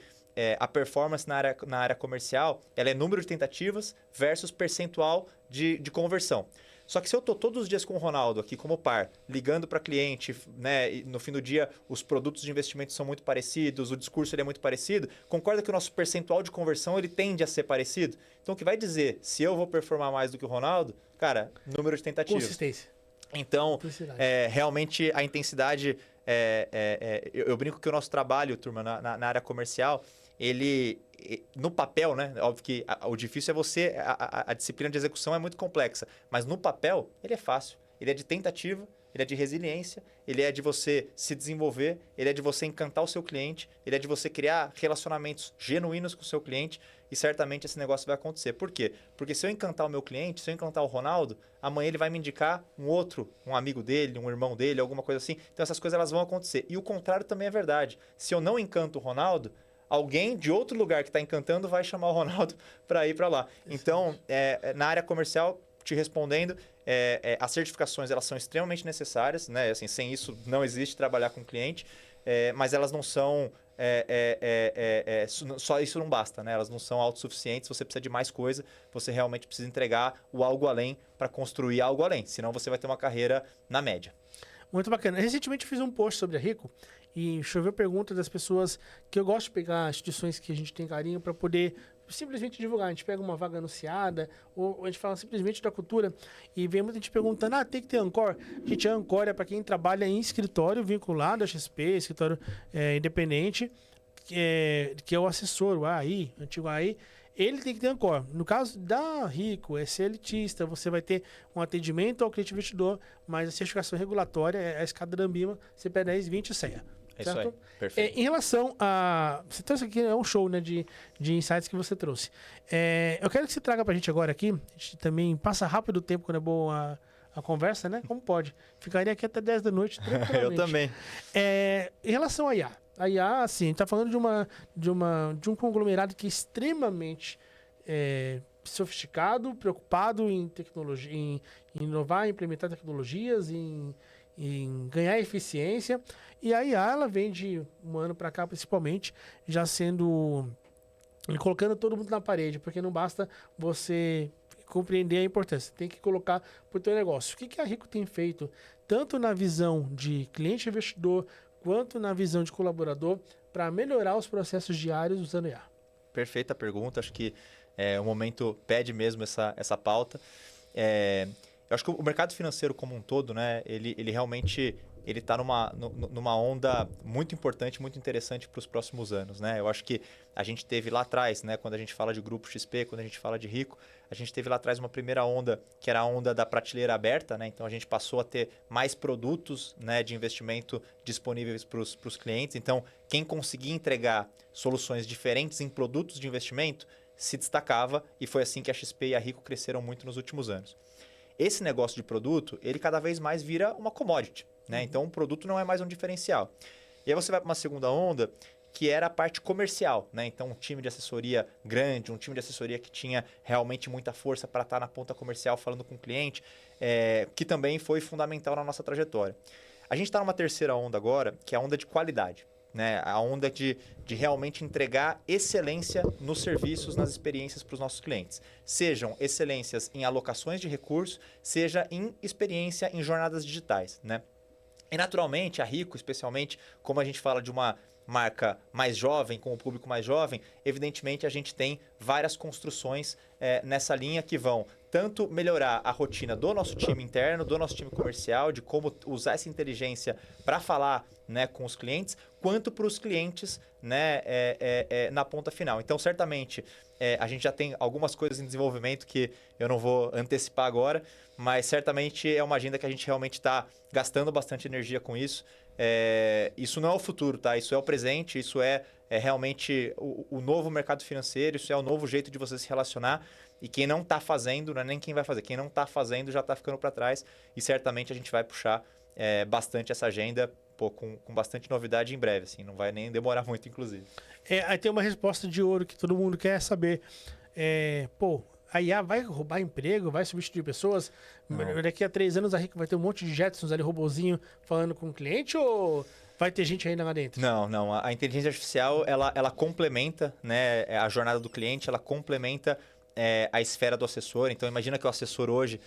a performance na área comercial, ela é número de tentativas versus percentual de conversão. Só que se eu estou todos os dias com o Ronaldo aqui como par, ligando para cliente, né, e no fim do dia os produtos de investimento são muito parecidos, o discurso ele é muito parecido, concorda que o nosso percentual de conversão ele tende a ser parecido? Então o que vai dizer se eu vou performar mais do que o Ronaldo? Cara, número de tentativas. Consistência. Então, realmente a intensidade... eu brinco que o nosso trabalho, turma, na área comercial, ele... No papel, né? Óbvio que o difícil é você... A disciplina de execução é muito complexa. Mas no papel, ele é fácil. Ele é de tentativa, ele é de resiliência, ele é de você se desenvolver, ele é de você encantar o seu cliente, ele é de você criar relacionamentos genuínos com o seu cliente e certamente esse negócio vai acontecer. Por quê? Porque se eu encantar o meu cliente, se eu encantar o Ronaldo, amanhã ele vai me indicar um amigo dele, um irmão dele, alguma coisa assim. Então essas coisas elas vão acontecer. E o contrário também é verdade. Se eu não encanto o Ronaldo, alguém de outro lugar que está encantando vai chamar o Ronaldo para ir para lá. Então, na área comercial, te respondendo, as certificações elas são extremamente necessárias, né? Assim, sem isso não existe trabalhar com cliente, mas elas não são... só isso não basta, né? Elas não são autossuficientes, você precisa de mais coisa, você realmente precisa entregar o algo além para construir algo além, senão você vai ter uma carreira na média. Muito bacana. Recentemente eu fiz um post sobre a Rico e choveu perguntas das pessoas que eu gosto de pegar instituições que a gente tem carinho para poder simplesmente divulgar. A gente pega uma vaga anunciada ou a gente fala simplesmente da cultura e vem muita gente perguntando, tem que ter Ancor? Gente, a Ancor é para quem trabalha em escritório vinculado a XP, escritório independente, que é o assessor, o AI, antigo AI, ele tem que ter Ancor. No caso da Rico, é ser elitista, você vai ter um atendimento ao cliente investidor, mas a certificação regulatória é a escada da Anbima, CP10, 20 e CEA. É certo? isso aí, perfeito. Em relação a... Você trouxe aqui, é um show, né, de insights que você trouxe. Eu quero que você traga pra gente agora aqui, a gente também passa rápido o tempo quando é boa a conversa, né? Como pode? Ficaria aqui até 10 da noite, Eu também. Em relação à IA. A IA, assim, a gente tá falando de um conglomerado que é extremamente sofisticado, preocupado em tecnologia, em inovar, em implementar tecnologias, em ganhar eficiência. E a IA, ela vem de um ano para cá, principalmente, já sendo... colocando todo mundo na parede, porque não basta você compreender a importância, tem que colocar para o teu negócio. O que a Rico tem feito, tanto na visão de cliente investidor, quanto na visão de colaborador, para melhorar os processos diários usando IA? Perfeita pergunta, acho que o momento pede mesmo essa pauta. Eu acho que o mercado financeiro como um todo, né, ele realmente está numa onda muito importante, muito interessante para os próximos anos. Né? Eu acho que a gente teve lá atrás, né, quando a gente fala de Grupo XP, quando a gente fala de Rico, a gente teve lá atrás uma primeira onda, que era a onda da prateleira aberta. Né? Então, a gente passou a ter mais produtos, né, de investimento disponíveis para os clientes. Então, quem conseguia entregar soluções diferentes em produtos de investimento se destacava, e foi assim que a XP e a Rico cresceram muito nos últimos anos. Esse negócio de produto, ele cada vez mais vira uma commodity. Né? Então, o produto não é mais um diferencial. E aí você vai para uma segunda onda, que era a parte comercial. Né? Então, um time de assessoria grande, um time de assessoria que tinha realmente muita força para estar na ponta comercial falando com o cliente, que também foi fundamental na nossa trajetória. A gente está numa terceira onda agora, que é a onda de qualidade. Né? A onda de realmente entregar excelência nos serviços, nas experiências para os nossos clientes. Sejam excelências em alocações de recursos, seja em experiência em jornadas digitais. Né? E naturalmente, a Rico, especialmente, como a gente fala de uma marca mais jovem, com o público mais jovem, evidentemente a gente tem várias construções nessa linha que vão tanto melhorar a rotina do nosso time interno, do nosso time comercial, de como usar essa inteligência para falar, né, com os clientes, quanto para os clientes, né, na ponta final. Então, certamente, a gente já tem algumas coisas em desenvolvimento que eu não vou antecipar agora, mas certamente é uma agenda que a gente realmente está gastando bastante energia com isso. Isso não é o futuro, tá? Isso é o presente, isso é realmente o novo mercado financeiro, isso é o novo jeito de você se relacionar. E quem não está fazendo, não é nem quem vai fazer, quem não está fazendo já está ficando para trás. E certamente a gente vai puxar bastante essa agenda com bastante novidade em breve. Assim, não vai nem demorar muito, inclusive. Aí tem uma resposta de ouro que todo mundo quer saber. A IA vai roubar emprego, vai substituir pessoas? Não. Daqui a 3 anos a Rico vai ter um monte de Jetsons ali, robozinho, falando com o cliente, ou vai ter gente ainda lá dentro? Não. A inteligência artificial, ela complementa, né, a jornada do cliente, ela complementa a esfera do assessor. Então, imagina que o assessor hoje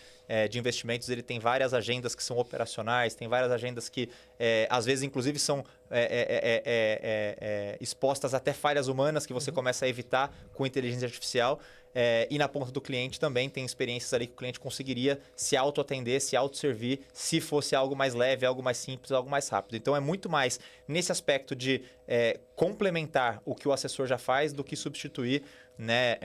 de investimentos, ele tem várias agendas que são operacionais, tem várias agendas que, às vezes, inclusive, são expostas até falhas humanas que você começa a evitar com inteligência artificial. E na ponta do cliente também tem experiências ali que o cliente conseguiria se auto-atender, se auto-servir, se fosse algo mais leve, algo mais simples, algo mais rápido. Então, é muito mais nesse aspecto de complementar o que o assessor já faz do que substituir, né?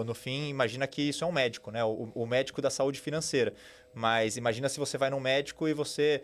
No fim, imagina que isso é um médico, né? O médico da saúde financeira. Mas imagina se você vai num médico e você...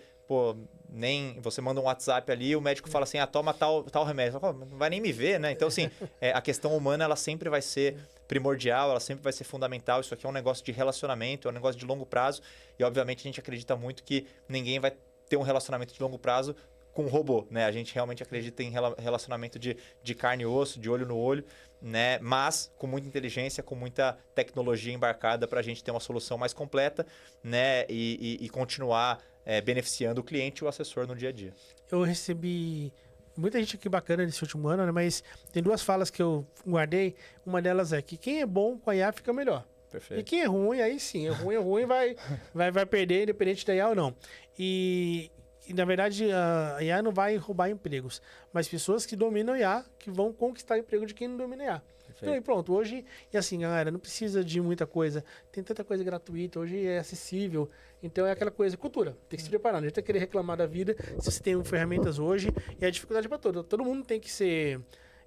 você manda um WhatsApp ali, o médico fala assim, toma tal remédio. Não vai nem me ver, né? Então, assim, a questão humana, ela sempre vai ser primordial, ela sempre vai ser fundamental. Isso aqui é um negócio de relacionamento, é um negócio de longo prazo. E, obviamente, a gente acredita muito que ninguém vai ter um relacionamento de longo prazo com um robô, né? A gente realmente acredita em relacionamento de carne e osso, de olho no olho, né? Mas com muita inteligência, com muita tecnologia embarcada para a gente ter uma solução mais completa, né? E continuar beneficiando o cliente e o assessor no dia a dia. Eu recebi muita gente aqui bacana nesse último ano, né? Mas tem 2 falas que eu guardei. Uma delas é que quem é bom com a IA fica melhor. Perfeito. E quem é ruim, aí sim. É ruim, vai perder, independente da IA ou não. E que, na verdade, a IA não vai roubar empregos, mas pessoas que dominam a IA, que vão conquistar emprego de quem não domina a IA. Então, e pronto, hoje, e assim, galera, não precisa de muita coisa. Tem tanta coisa gratuita, hoje é acessível. Então, é aquela coisa, cultura. Tem que se preparar, não adianta querer reclamar da vida se você tem ferramentas hoje, e a dificuldade para todo. Todo mundo tem que ser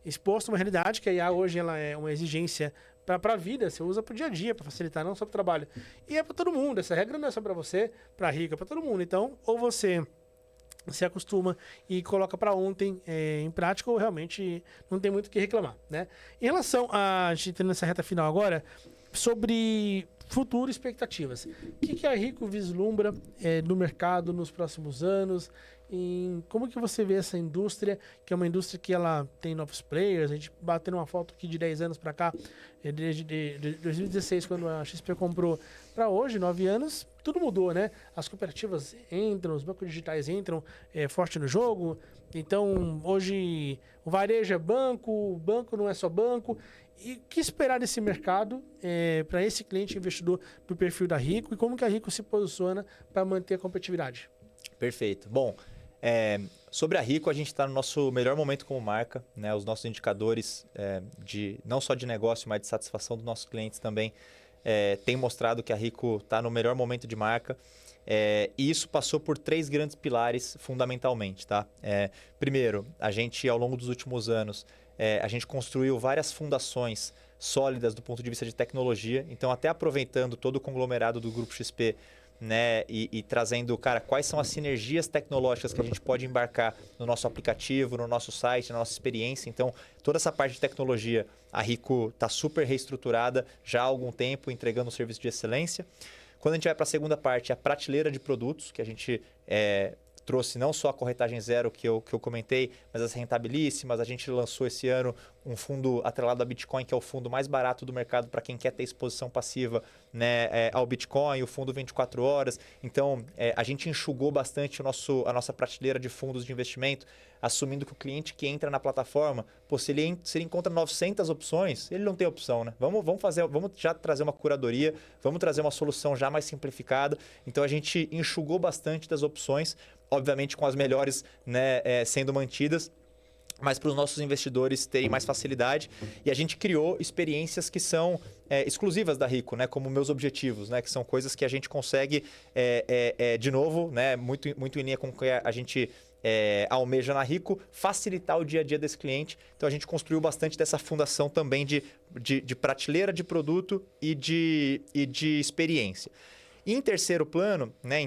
exposto a uma realidade, que a IA hoje ela é uma exigência para a vida, você usa para o dia a dia, para facilitar, não só para o trabalho. E é para todo mundo, essa regra não é só para você, para rico, é para todo mundo. Então, ou você se acostuma e coloca para ontem em prática, ou realmente não tem muito o que reclamar, né? Em relação a gente tendo nessa reta final agora, sobre futuro e expectativas. O que a Rico vislumbra no mercado nos próximos anos? Como que você vê essa indústria, que é uma indústria que ela tem novos players? A gente batendo uma foto aqui de 10 anos para cá, desde 2016, quando a XP comprou, para hoje, 9 anos, tudo mudou, né? As cooperativas entram, os bancos digitais entram forte no jogo. Então, hoje, o varejo é banco, o banco não é só banco. E o que esperar desse mercado para esse cliente investidor do perfil da Rico, e como que a Rico se posiciona para manter a competitividade? Perfeito. Bom, sobre a Rico, a gente está no nosso melhor momento como marca, né? Os nossos indicadores não só de negócio, mas de satisfação dos nossos clientes também têm mostrado que a Rico está no melhor momento de marca. E isso passou por 3 grandes pilares fundamentalmente, tá? Primeiro, a gente ao longo dos últimos anos, a gente construiu várias fundações sólidas do ponto de vista de tecnologia. Então, até aproveitando todo o conglomerado do Grupo XP, né, e trazendo, cara, quais são as sinergias tecnológicas que a gente pode embarcar no nosso aplicativo, no nosso site, na nossa experiência. Então, toda essa parte de tecnologia, a Rico está super reestruturada já há algum tempo, entregando um serviço de excelência. Quando a gente vai para a segunda parte, a prateleira de produtos, que a gente trouxe não só a corretagem zero que eu comentei, mas as rentabilíssimas. A gente lançou esse ano um fundo atrelado a Bitcoin, que é o fundo mais barato do mercado para quem quer ter exposição passiva, né, ao Bitcoin, o fundo 24 horas. Então, a gente enxugou bastante a nossa prateleira de fundos de investimento, assumindo que o cliente que entra na plataforma, se ele encontra 900 opções, ele não tem opção, né? Vamos já trazer uma curadoria, vamos trazer uma solução já mais simplificada. Então, a gente enxugou bastante das opções, obviamente com as melhores, né, sendo mantidas, mas para os nossos investidores terem mais facilidade. E a gente criou experiências que são exclusivas da Rico, né, como meus objetivos, né, que são coisas que a gente consegue, de novo, né, muito em linha com o que a gente almeja na Rico, facilitar o dia a dia desse cliente. Então, a gente construiu bastante dessa fundação também de prateleira de produto e de experiência. E em terceiro plano, né,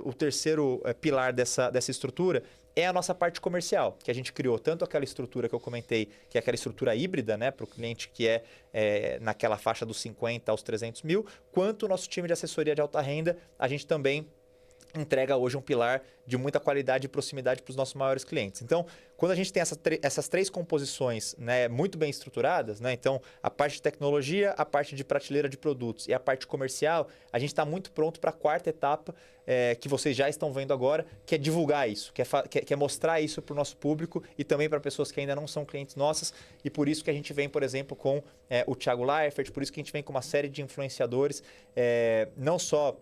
o terceiro pilar dessa estrutura é a nossa parte comercial, que a gente criou tanto aquela estrutura que eu comentei, que é aquela estrutura híbrida, né, para o cliente que naquela faixa dos 50 aos 300 mil, quanto o nosso time de assessoria de alta renda, a gente também entrega hoje um pilar de muita qualidade e proximidade para os nossos maiores clientes. Então, quando a gente tem essas 3 composições, né, muito bem estruturadas, né, então a parte de tecnologia, a parte de prateleira de produtos e a parte comercial, a gente está muito pronto para a 4ª etapa, que vocês já estão vendo agora, que é divulgar isso, que é mostrar isso para o nosso público e também para pessoas que ainda não são clientes nossas. E por isso que a gente vem, por exemplo, com o Thiago Leifert, por isso que a gente vem com uma série de influenciadores, não só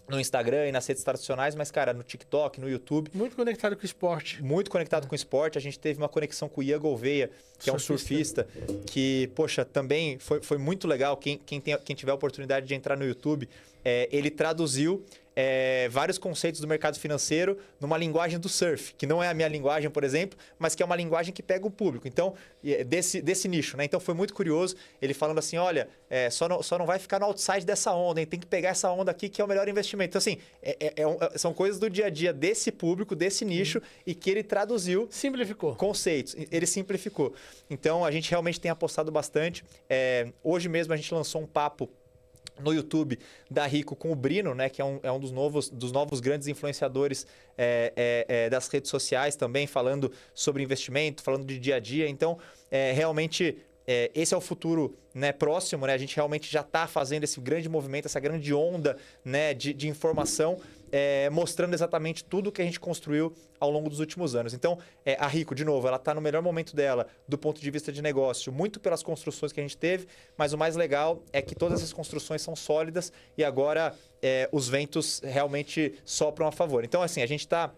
no Instagram e nas redes tradicionais, mas, cara, no TikTok, no YouTube. Muito conectado com o esporte. Muito conectado com o esporte. A gente teve uma conexão com o Ian Gouveia, que é um surfista, que, poxa, também foi muito legal. Quem tiver a oportunidade de entrar no YouTube, ele traduziu vários conceitos do mercado financeiro numa linguagem do surf, que não é a minha linguagem, por exemplo, mas que é uma linguagem que pega o público. Então, desse nicho, né? Então, foi muito curioso ele falando assim, olha, só não vai ficar no outside dessa onda, hein? Tem que pegar essa onda aqui que é o melhor investimento. Então, assim, são coisas do dia a dia desse público, desse nicho, e que ele traduziu... Simplificou. Conceitos. Ele simplificou. Então, a gente realmente tem apostado bastante. Hoje mesmo, a gente lançou um papo no YouTube da Rico com o Brino, né, que é um dos novos grandes influenciadores das redes sociais também, falando sobre investimento, falando de dia a dia. Então, realmente, esse é o futuro, né, próximo, né? A gente realmente já está fazendo esse grande movimento, essa grande onda, né, de informação. mostrando exatamente tudo que a gente construiu ao longo dos últimos anos. Então, a Rico, de novo, ela está no melhor momento dela do ponto de vista de negócio, muito pelas construções que a gente teve, mas o mais legal é que todas essas construções são sólidas e agora os ventos realmente sopram a favor. Então, assim, a gente está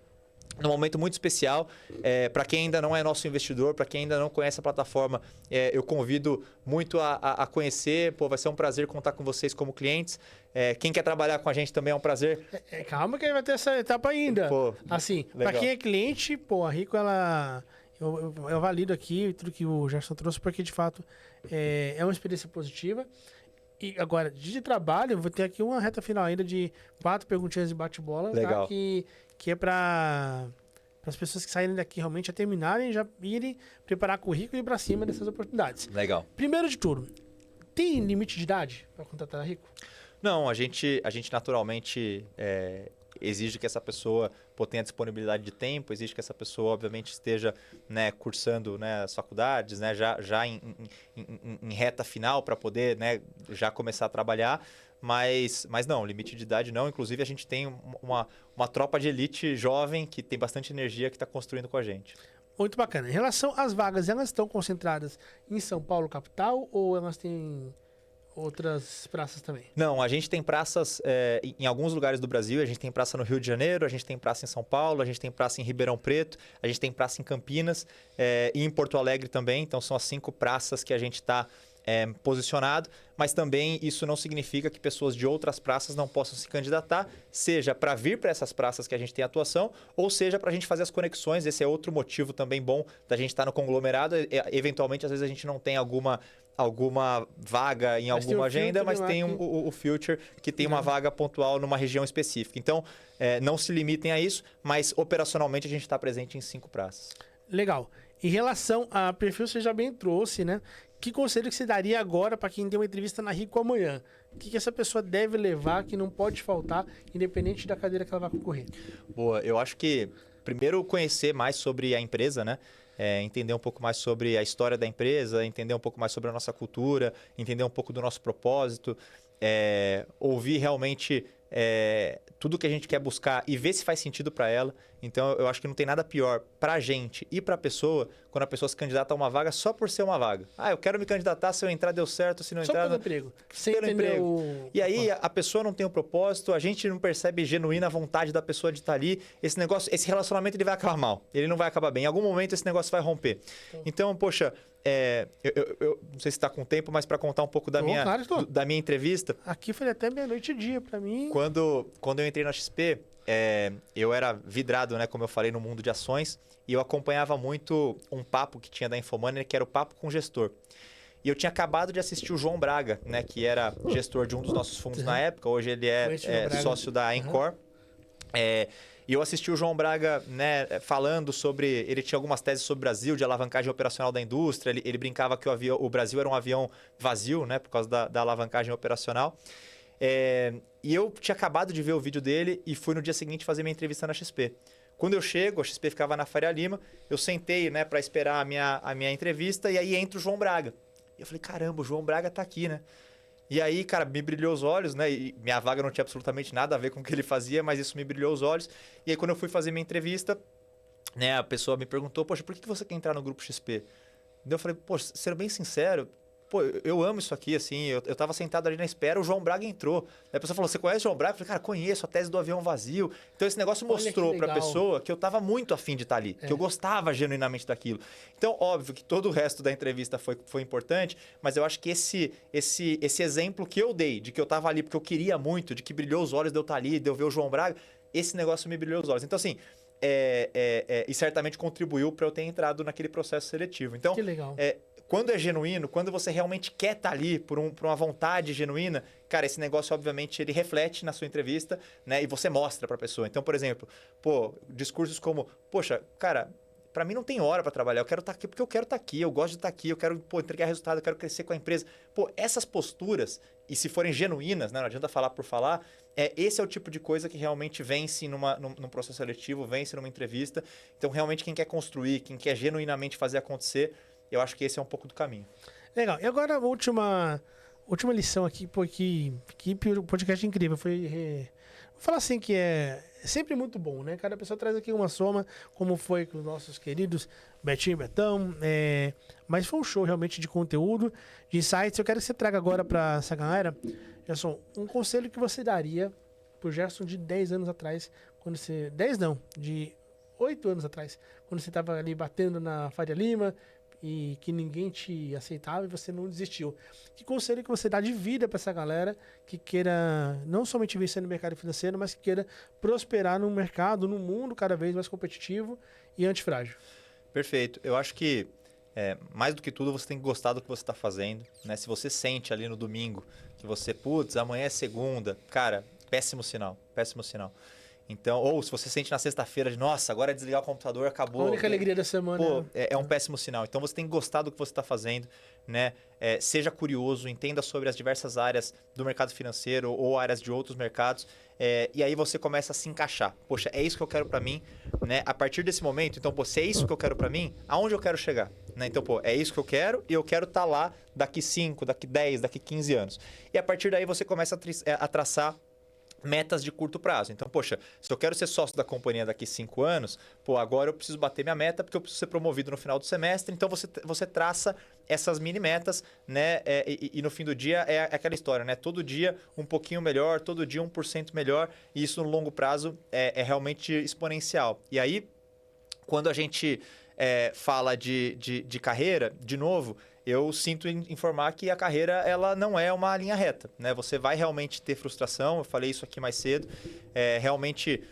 num momento muito especial. Para quem ainda não é nosso investidor, para quem ainda não conhece a plataforma, eu convido muito a conhecer. Pô, vai ser um prazer contar com vocês como clientes. Quem quer trabalhar com a gente também é um prazer. Calma que vai ter essa etapa ainda. Pô, assim, para quem é cliente, pô, a Rico, ela... Eu valido aqui tudo que o Gerson trouxe, porque de fato é uma experiência positiva. E agora, de trabalho, eu vou ter aqui uma reta final ainda de 4 perguntinhas de bate-bola. Legal. Tá? Que é para as pessoas que saírem daqui realmente a terminarem, já irem preparar currículo e ir para cima dessas oportunidades. Legal. Primeiro de tudo, tem limite de idade para contratar a Rico? Não, a gente naturalmente exige que essa pessoa tenha disponibilidade de tempo, exige que essa pessoa, obviamente, esteja, né, cursando, né, as faculdades, né, já em reta final para poder, né, já começar a trabalhar. Mas não, limite de idade não. Inclusive, a gente tem uma tropa de elite jovem que tem bastante energia que está construindo com a gente. Muito bacana. Em relação às vagas, elas estão concentradas em São Paulo, capital, ou elas têm outras praças também? Não, a gente tem praças em alguns lugares do Brasil. A gente tem praça no Rio de Janeiro, a gente tem praça em São Paulo, a gente tem praça em Ribeirão Preto, a gente tem praça em Campinas e em Porto Alegre também. Então, são as 5 praças que a gente está posicionado, mas também isso não significa que pessoas de outras praças não possam se candidatar, seja para vir para essas praças que a gente tem atuação, ou seja para a gente fazer as conexões. Esse é outro motivo também bom da gente estar no conglomerado. Eventualmente, às vezes a gente não tem alguma vaga em alguma agenda, mas tem o Future, que tem uma vaga pontual numa região específica. Então, não se limitem a isso, mas operacionalmente a gente está presente em 5 praças. Legal. Em relação a perfil, você já bem trouxe, né? Que conselho que você daria agora para quem deu uma entrevista na Rico amanhã? O que essa pessoa deve levar, que não pode faltar, independente da cadeira que ela vai concorrer? Boa, eu acho que primeiro conhecer mais sobre a empresa, né? Entender um pouco mais sobre a história da empresa, entender um pouco mais sobre a nossa cultura, entender um pouco do nosso propósito, ouvir realmente tudo que a gente quer buscar e ver se faz sentido para ela. Então, eu acho que não tem nada pior para a gente e para a pessoa quando a pessoa se candidata a uma vaga só por ser uma vaga. Eu quero me candidatar, se eu entrar deu certo, se não entrar... Só pelo emprego. Pelo emprego. E aí, a pessoa não tem o propósito, a gente não percebe genuína vontade da pessoa de estar ali. Esse relacionamento ele vai acabar mal, ele não vai acabar bem. Em algum momento, esse negócio vai romper. Então, poxa... eu não sei se está com tempo, mas para contar um pouco da minha entrevista. Aqui foi até meia-noite e dia para mim. Quando eu entrei na XP, eu era vidrado, né, como eu falei, no mundo de ações, e eu acompanhava muito um papo que tinha da Infomoney, que era o papo com o gestor. E eu tinha acabado de assistir o João Braga, né, que era gestor de um dos nossos fundos na época. Hoje ele é sócio da Encore. E eu assisti o João Braga, né, falando sobre... Ele tinha algumas teses sobre o Brasil, de alavancagem operacional da indústria. Ele brincava que o Brasil era um avião vazio, né, por causa da alavancagem operacional. E eu tinha acabado de ver o vídeo dele e fui no dia seguinte fazer minha entrevista na XP. Quando eu chego, a XP ficava na Faria Lima, eu sentei, né, para esperar a minha entrevista, e aí entra o João Braga. E eu falei, caramba, o João Braga tá aqui, né? E aí, cara, me brilhou os olhos, né? E minha vaga não tinha absolutamente nada a ver com o que ele fazia, mas isso me brilhou os olhos. E aí, quando eu fui fazer minha entrevista, né, a pessoa me perguntou, poxa, por que você quer entrar no Grupo XP? Daí eu falei, poxa, sendo bem sincero, pô, eu amo isso aqui, assim, eu tava sentado ali na espera, o João Braga entrou. Aí a pessoa falou, você conhece o João Braga? Eu falei, cara, conheço, a tese do avião vazio. Então esse negócio mostrou pra pessoa que eu tava muito afim de estar ali, que eu gostava genuinamente daquilo. Então, óbvio que todo o resto da entrevista foi importante, mas eu acho que esse exemplo que eu dei, de que eu tava ali porque eu queria muito, de que brilhou os olhos de eu estar ali, de eu ver o João Braga, esse negócio me brilhou os olhos. Então, assim, e certamente contribuiu para eu ter entrado naquele processo seletivo. Então, que legal. Quando é genuíno, quando você realmente quer estar ali por uma vontade genuína, cara, esse negócio, obviamente, ele reflete na sua entrevista, né? E você mostra para a pessoa. Então, por exemplo, discursos como, poxa, cara, para mim não tem hora para trabalhar, eu quero estar aqui porque eu quero estar aqui, eu gosto de estar aqui, eu quero entregar resultado, eu quero crescer com a empresa. Essas posturas, e se forem genuínas, né? Não adianta falar por falar, esse é o tipo de coisa que realmente vence num processo seletivo, vence numa entrevista. Então, realmente, quem quer construir, quem quer genuinamente fazer acontecer, eu acho que esse é um pouco do caminho. Legal. E agora a última lição aqui, porque que podcast incrível. vou falar assim que é sempre muito bom, né? Cada pessoa traz aqui uma soma, como foi com os nossos queridos Betinho e Betão. Mas foi um show realmente de conteúdo, de insights. Eu quero que você traga agora para essa galera, Gerson, um conselho que você daria pro Gerson de 10 anos atrás, quando você... 10 não, de 8 anos atrás, quando você estava ali batendo na Faria Lima e que ninguém te aceitava e você não desistiu. Que conselho que você dá de vida para essa galera que queira não somente vencer no mercado financeiro, mas que queira prosperar no mercado, no mundo cada vez mais competitivo e antifrágil? Perfeito. Eu acho que, mais do que tudo, você tem que gostar do que você está fazendo, né? Se você sente ali no domingo que você, putz, amanhã é segunda, cara, péssimo sinal, péssimo sinal. Então, ou se você sente na sexta-feira de, nossa, agora é desligar o computador, acabou. A única alegria da semana. Pô, é um péssimo sinal. Então, você tem que gostar do que você está fazendo, né? Seja curioso, entenda sobre as diversas áreas do mercado financeiro ou áreas de outros mercados. E aí você começa a se encaixar. Poxa, é isso que eu quero para mim, né? A partir desse momento, então, pô, se é isso que eu quero para mim, aonde eu quero chegar? Né? Então, pô, é isso que eu quero e eu quero estar lá daqui 5, daqui 10, daqui 15 anos. E a partir daí você começa a traçar metas de curto prazo. Então, poxa, se eu quero ser sócio da companhia daqui 5 anos, pô, agora eu preciso bater minha meta porque eu preciso ser promovido no final do semestre. Então, você traça essas mini metas, né? E no fim do dia é aquela história, né? Todo dia um pouquinho melhor, todo dia 1% melhor. E isso no longo prazo é realmente exponencial. E aí, quando a gente fala de carreira, de novo, eu sinto informar que a carreira ela não é uma linha reta, né? Você vai realmente ter frustração, eu falei isso aqui mais cedo. Realmente,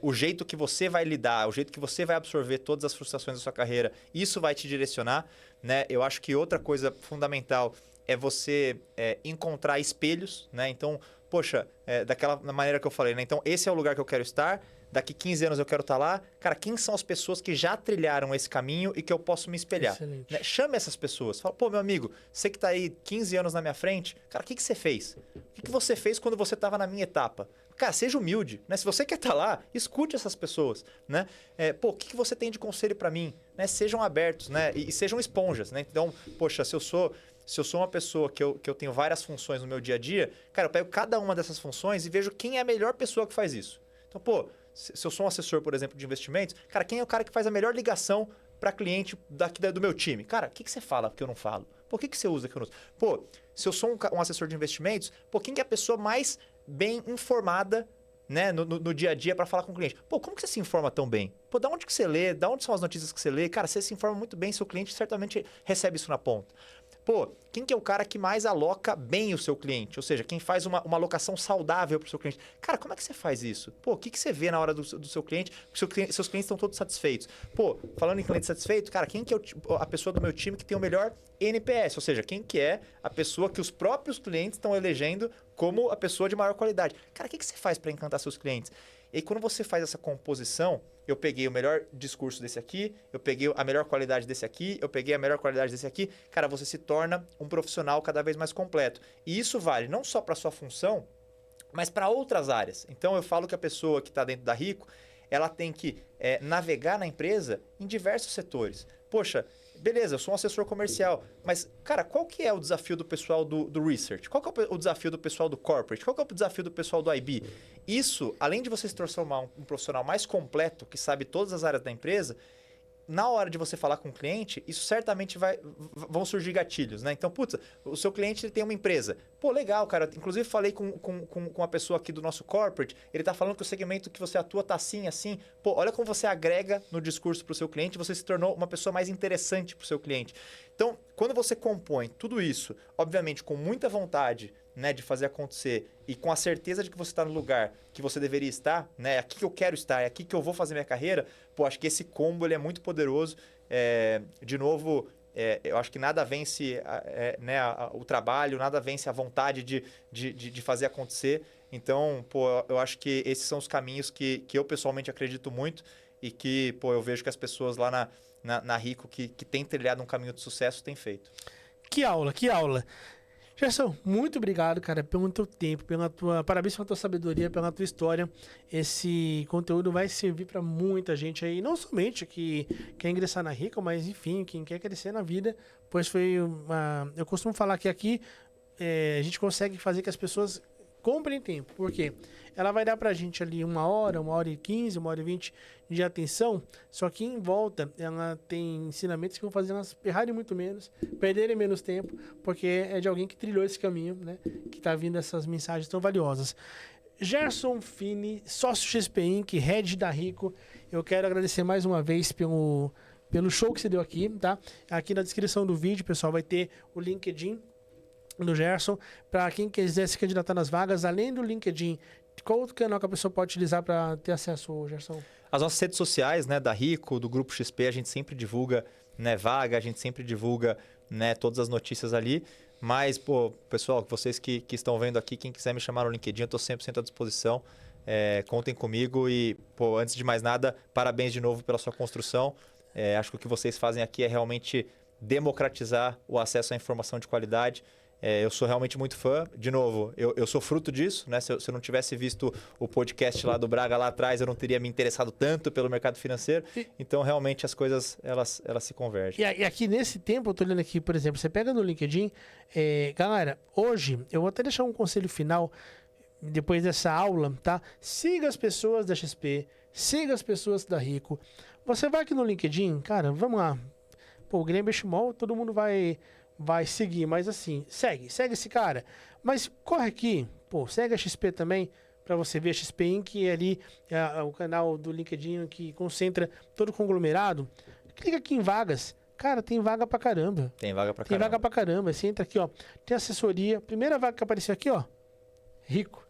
o jeito que você vai lidar, o jeito que você vai absorver todas as frustrações da sua carreira, isso vai te direcionar, né? Eu acho que outra coisa fundamental é você encontrar espelhos, né? Então, poxa, daquela maneira que eu falei, né? Então, esse é o lugar que eu quero estar. Daqui 15 anos eu quero estar lá. Cara, quem são as pessoas que já trilharam esse caminho e que eu posso me espelhar? Né? Chame essas pessoas. Fala, pô, meu amigo, você que está aí 15 anos na minha frente, cara, o que você fez? O que você fez quando você estava na minha etapa? Cara, seja humilde, né? Se você quer estar lá, escute essas pessoas, né? Pô, o que você tem de conselho para mim? Né? Sejam abertos, né? E sejam esponjas, né? Então, poxa, se eu sou uma pessoa que eu tenho várias funções no meu dia a dia, cara, eu pego cada uma dessas funções e vejo quem é a melhor pessoa que faz isso. Então, pô, se eu sou um assessor, por exemplo, de investimentos, cara, quem é o cara que faz a melhor ligação para cliente do meu time? Cara, o que você fala que eu não falo? Pô, o que você usa que eu não uso? Pô, se eu sou um assessor de investimentos, pô, quem que é a pessoa mais bem informada, né, no dia a dia para falar com o cliente? Pô, como que você se informa tão bem? Pô, da onde que você lê? Da onde são as notícias que você lê? Cara, você se informa muito bem, seu cliente certamente recebe isso na ponta. Pô, quem que é o cara que mais aloca bem o seu cliente? Ou seja, quem faz uma alocação saudável para o seu cliente? Cara, como é que você faz isso? Pô, o que você vê na hora do seu cliente? Seus clientes estão todos satisfeitos. Pô, falando em cliente satisfeito, cara, quem que é a pessoa do meu time que tem o melhor NPS? Ou seja, quem que é a pessoa que os próprios clientes estão elegendo como a pessoa de maior qualidade? Cara, o que você faz para encantar seus clientes? E aí, quando você faz essa composição, eu peguei o melhor discurso desse aqui, eu peguei a melhor qualidade desse aqui, eu peguei a melhor qualidade desse aqui, cara, você se torna um profissional cada vez mais completo. E isso vale não só para a sua função, mas para outras áreas. Então, eu falo que a pessoa que está dentro da Rico, ela tem que navegar na empresa em diversos setores. Poxa, beleza, eu sou um assessor comercial, mas, cara, qual que é o desafio do pessoal do research? Qual que é o desafio do pessoal do corporate? Qual que é o desafio do pessoal do IB? Isso, além de você se transformar um profissional mais completo, que sabe todas as áreas da empresa, na hora de você falar com o cliente, isso certamente vão surgir gatilhos, né? Então, putz, o seu cliente ele tem uma empresa. Pô, legal, cara. Inclusive, falei com uma pessoa aqui do nosso corporate, ele tá falando que o segmento que você atua tá assim, assim. Pô, olha como você agrega no discurso para o seu cliente, você se tornou uma pessoa mais interessante para o seu cliente. Então, quando você compõe tudo isso, obviamente com muita vontade, né, de fazer acontecer e com a certeza de que você está no lugar que você deveria estar, né, é aqui que eu quero estar, é aqui que eu vou fazer minha carreira, pô, acho que esse combo ele é muito poderoso. De novo, eu acho que nada vence o trabalho, nada vence a vontade de fazer acontecer. Então, pô, eu acho que esses são os caminhos que eu pessoalmente acredito muito e que, pô, eu vejo que as pessoas lá na Rico que têm trilhado um caminho de sucesso têm feito. Que aula, que aula. Gerson, muito obrigado, cara, pelo teu tempo, parabéns pela tua sabedoria, pela tua história. Esse conteúdo vai servir para muita gente aí, não somente que quer ingressar na Rico, mas enfim, quem quer crescer na vida, pois eu costumo falar que aqui a gente consegue fazer que as pessoas Comprem tempo, porque ela vai dar pra gente ali 1h15, 1h20 de atenção, só que em volta ela tem ensinamentos que vão fazer elas errarem muito menos, perderem menos tempo, porque é de alguém que trilhou esse caminho, né? Que tá vindo essas mensagens tão valiosas. Gerson Fini, sócio XP Inc., head da Rico, eu quero agradecer mais uma vez pelo show que você deu aqui, tá? Aqui na descrição do vídeo, pessoal, vai ter o LinkedIn do Gerson, para quem quiser se candidatar nas vagas, além do LinkedIn, qual outro canal que a pessoa pode utilizar para ter acesso, Gerson? As nossas redes sociais, né, da Rico, do Grupo XP, a gente sempre divulga, né, vaga, a gente sempre divulga, né, todas as notícias ali. Mas, pô, pessoal, vocês que estão vendo aqui, quem quiser me chamar no LinkedIn, eu estou 100% à disposição. Contem comigo e, pô, antes de mais nada, parabéns de novo pela sua construção. Acho que o que vocês fazem aqui é realmente democratizar o acesso à informação de qualidade. Eu sou realmente muito fã. De novo, eu sou fruto disso, né? Se eu não tivesse visto o podcast lá do Braga lá atrás, eu não teria me interessado tanto pelo mercado financeiro. Então, realmente, as coisas, elas se convergem. E aqui, nesse tempo, eu tô olhando aqui, por exemplo, você pega no LinkedIn, galera, hoje, eu vou até deixar um conselho final, depois dessa aula, tá? Siga as pessoas da XP, siga as pessoas da Rico. Você vai aqui no LinkedIn, cara, vamos lá. Pô, o Guilherme Benchimol, todo mundo vai seguir, mas assim, segue esse cara. Mas corre aqui, pô, segue a XP também, para você ver a XP Inc. E ali o canal do LinkedIn que concentra todo o conglomerado. Clica aqui em vagas. Cara, tem vaga pra caramba. Tem vaga pra caramba. Tem vaga pra caramba. Você entra aqui, ó, tem assessoria. Primeira vaga que apareceu aqui, ó, Rico.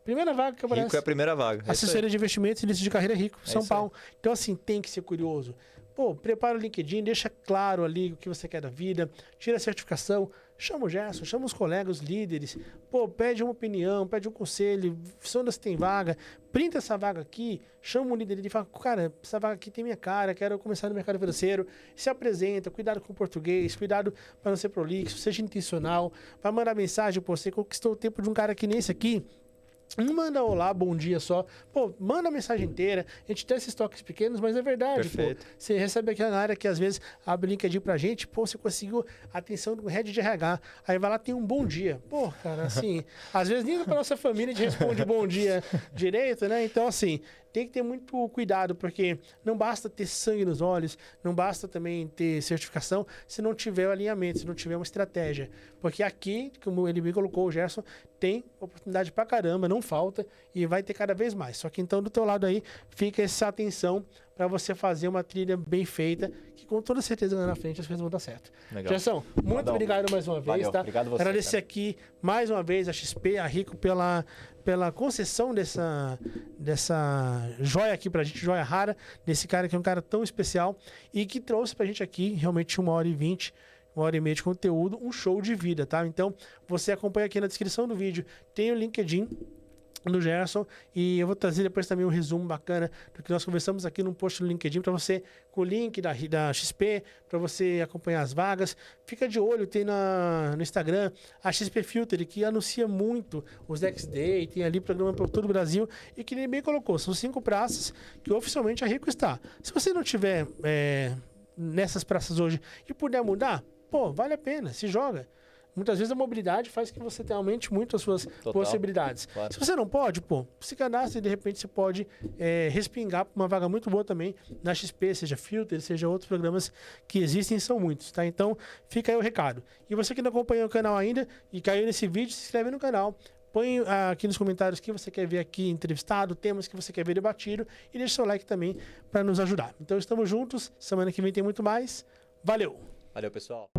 Primeira vaga que aparece. Rico é a primeira vaga. Assessoria de investimentos e início de carreira Rico, São Paulo. Aí. Então, assim, tem que ser curioso. Pô, prepara o LinkedIn, deixa claro ali o que você quer da vida, tira a certificação, chama o Gerson, chama os colegas, os líderes, pô, pede uma opinião, pede um conselho, sonda se tem vaga, printa essa vaga aqui, chama o líder e fala, cara, essa vaga aqui tem minha cara, quero começar no mercado financeiro, se apresenta, cuidado com o português, cuidado para não ser prolixo, seja intencional, vai mandar mensagem, pô, você conquistou o tempo de um cara que nem esse aqui. Não manda olá, bom dia só. Pô, manda a mensagem inteira. A gente tem esses toques pequenos, mas é verdade. Perfeito. Pô. Você recebe aquela área que às vezes abre o LinkedIn pra gente, pô, você conseguiu a atenção do head de RH. Aí vai lá, tem um bom dia. Pô, cara, assim, às vezes nem pra nossa família a gente responde bom dia direito, né? Então, assim, tem que ter muito cuidado, porque não basta ter sangue nos olhos, não basta também ter certificação se não tiver o alinhamento, se não tiver uma estratégia. Porque aqui, como ele me colocou, o Gerson, tem oportunidade pra caramba, não falta e vai ter cada vez mais. Só que então do teu lado aí fica essa atenção para você fazer uma trilha bem feita, que com toda certeza lá na frente as coisas vão dar certo. Gerson, muito obrigado mais uma vez. Valeu, tá? Obrigado você. Agradecer aqui mais uma vez a XP, a Rico pela concessão dessa joia aqui pra gente, joia rara, desse cara que é um cara tão especial e que trouxe pra gente aqui realmente 1h20, 1h30 de conteúdo, um show de vida, tá? Então, você acompanha aqui na descrição do vídeo, tem o LinkedIn do Gerson e eu vou trazer depois também um resumo bacana do que nós conversamos aqui no post do LinkedIn para você, com o link da XP, para você acompanhar as vagas. Fica de olho, tem no Instagram a XP Filter, que anuncia muito os X-Day, tem ali programa para todo o Brasil e que ele bem colocou, são 5 praças que oficialmente a Rico está. Se você não tiver nessas praças hoje e puder mudar, pô, vale a pena, se joga. Muitas vezes a mobilidade faz que você aumente muito as suas possibilidades. Claro. Se você não pode, pô, se cadastra e de repente você pode respingar para uma vaga muito boa também na XP, seja Filter, seja outros programas que existem, são muitos, tá? Então, fica aí o recado. E você que não acompanha o canal ainda e caiu nesse vídeo, se inscreve no canal. Põe aqui nos comentários o que você quer ver aqui entrevistado, temas que você quer ver debatido e deixa seu like também para nos ajudar. Então, estamos juntos. Semana que vem tem muito mais. Valeu! Valeu, pessoal!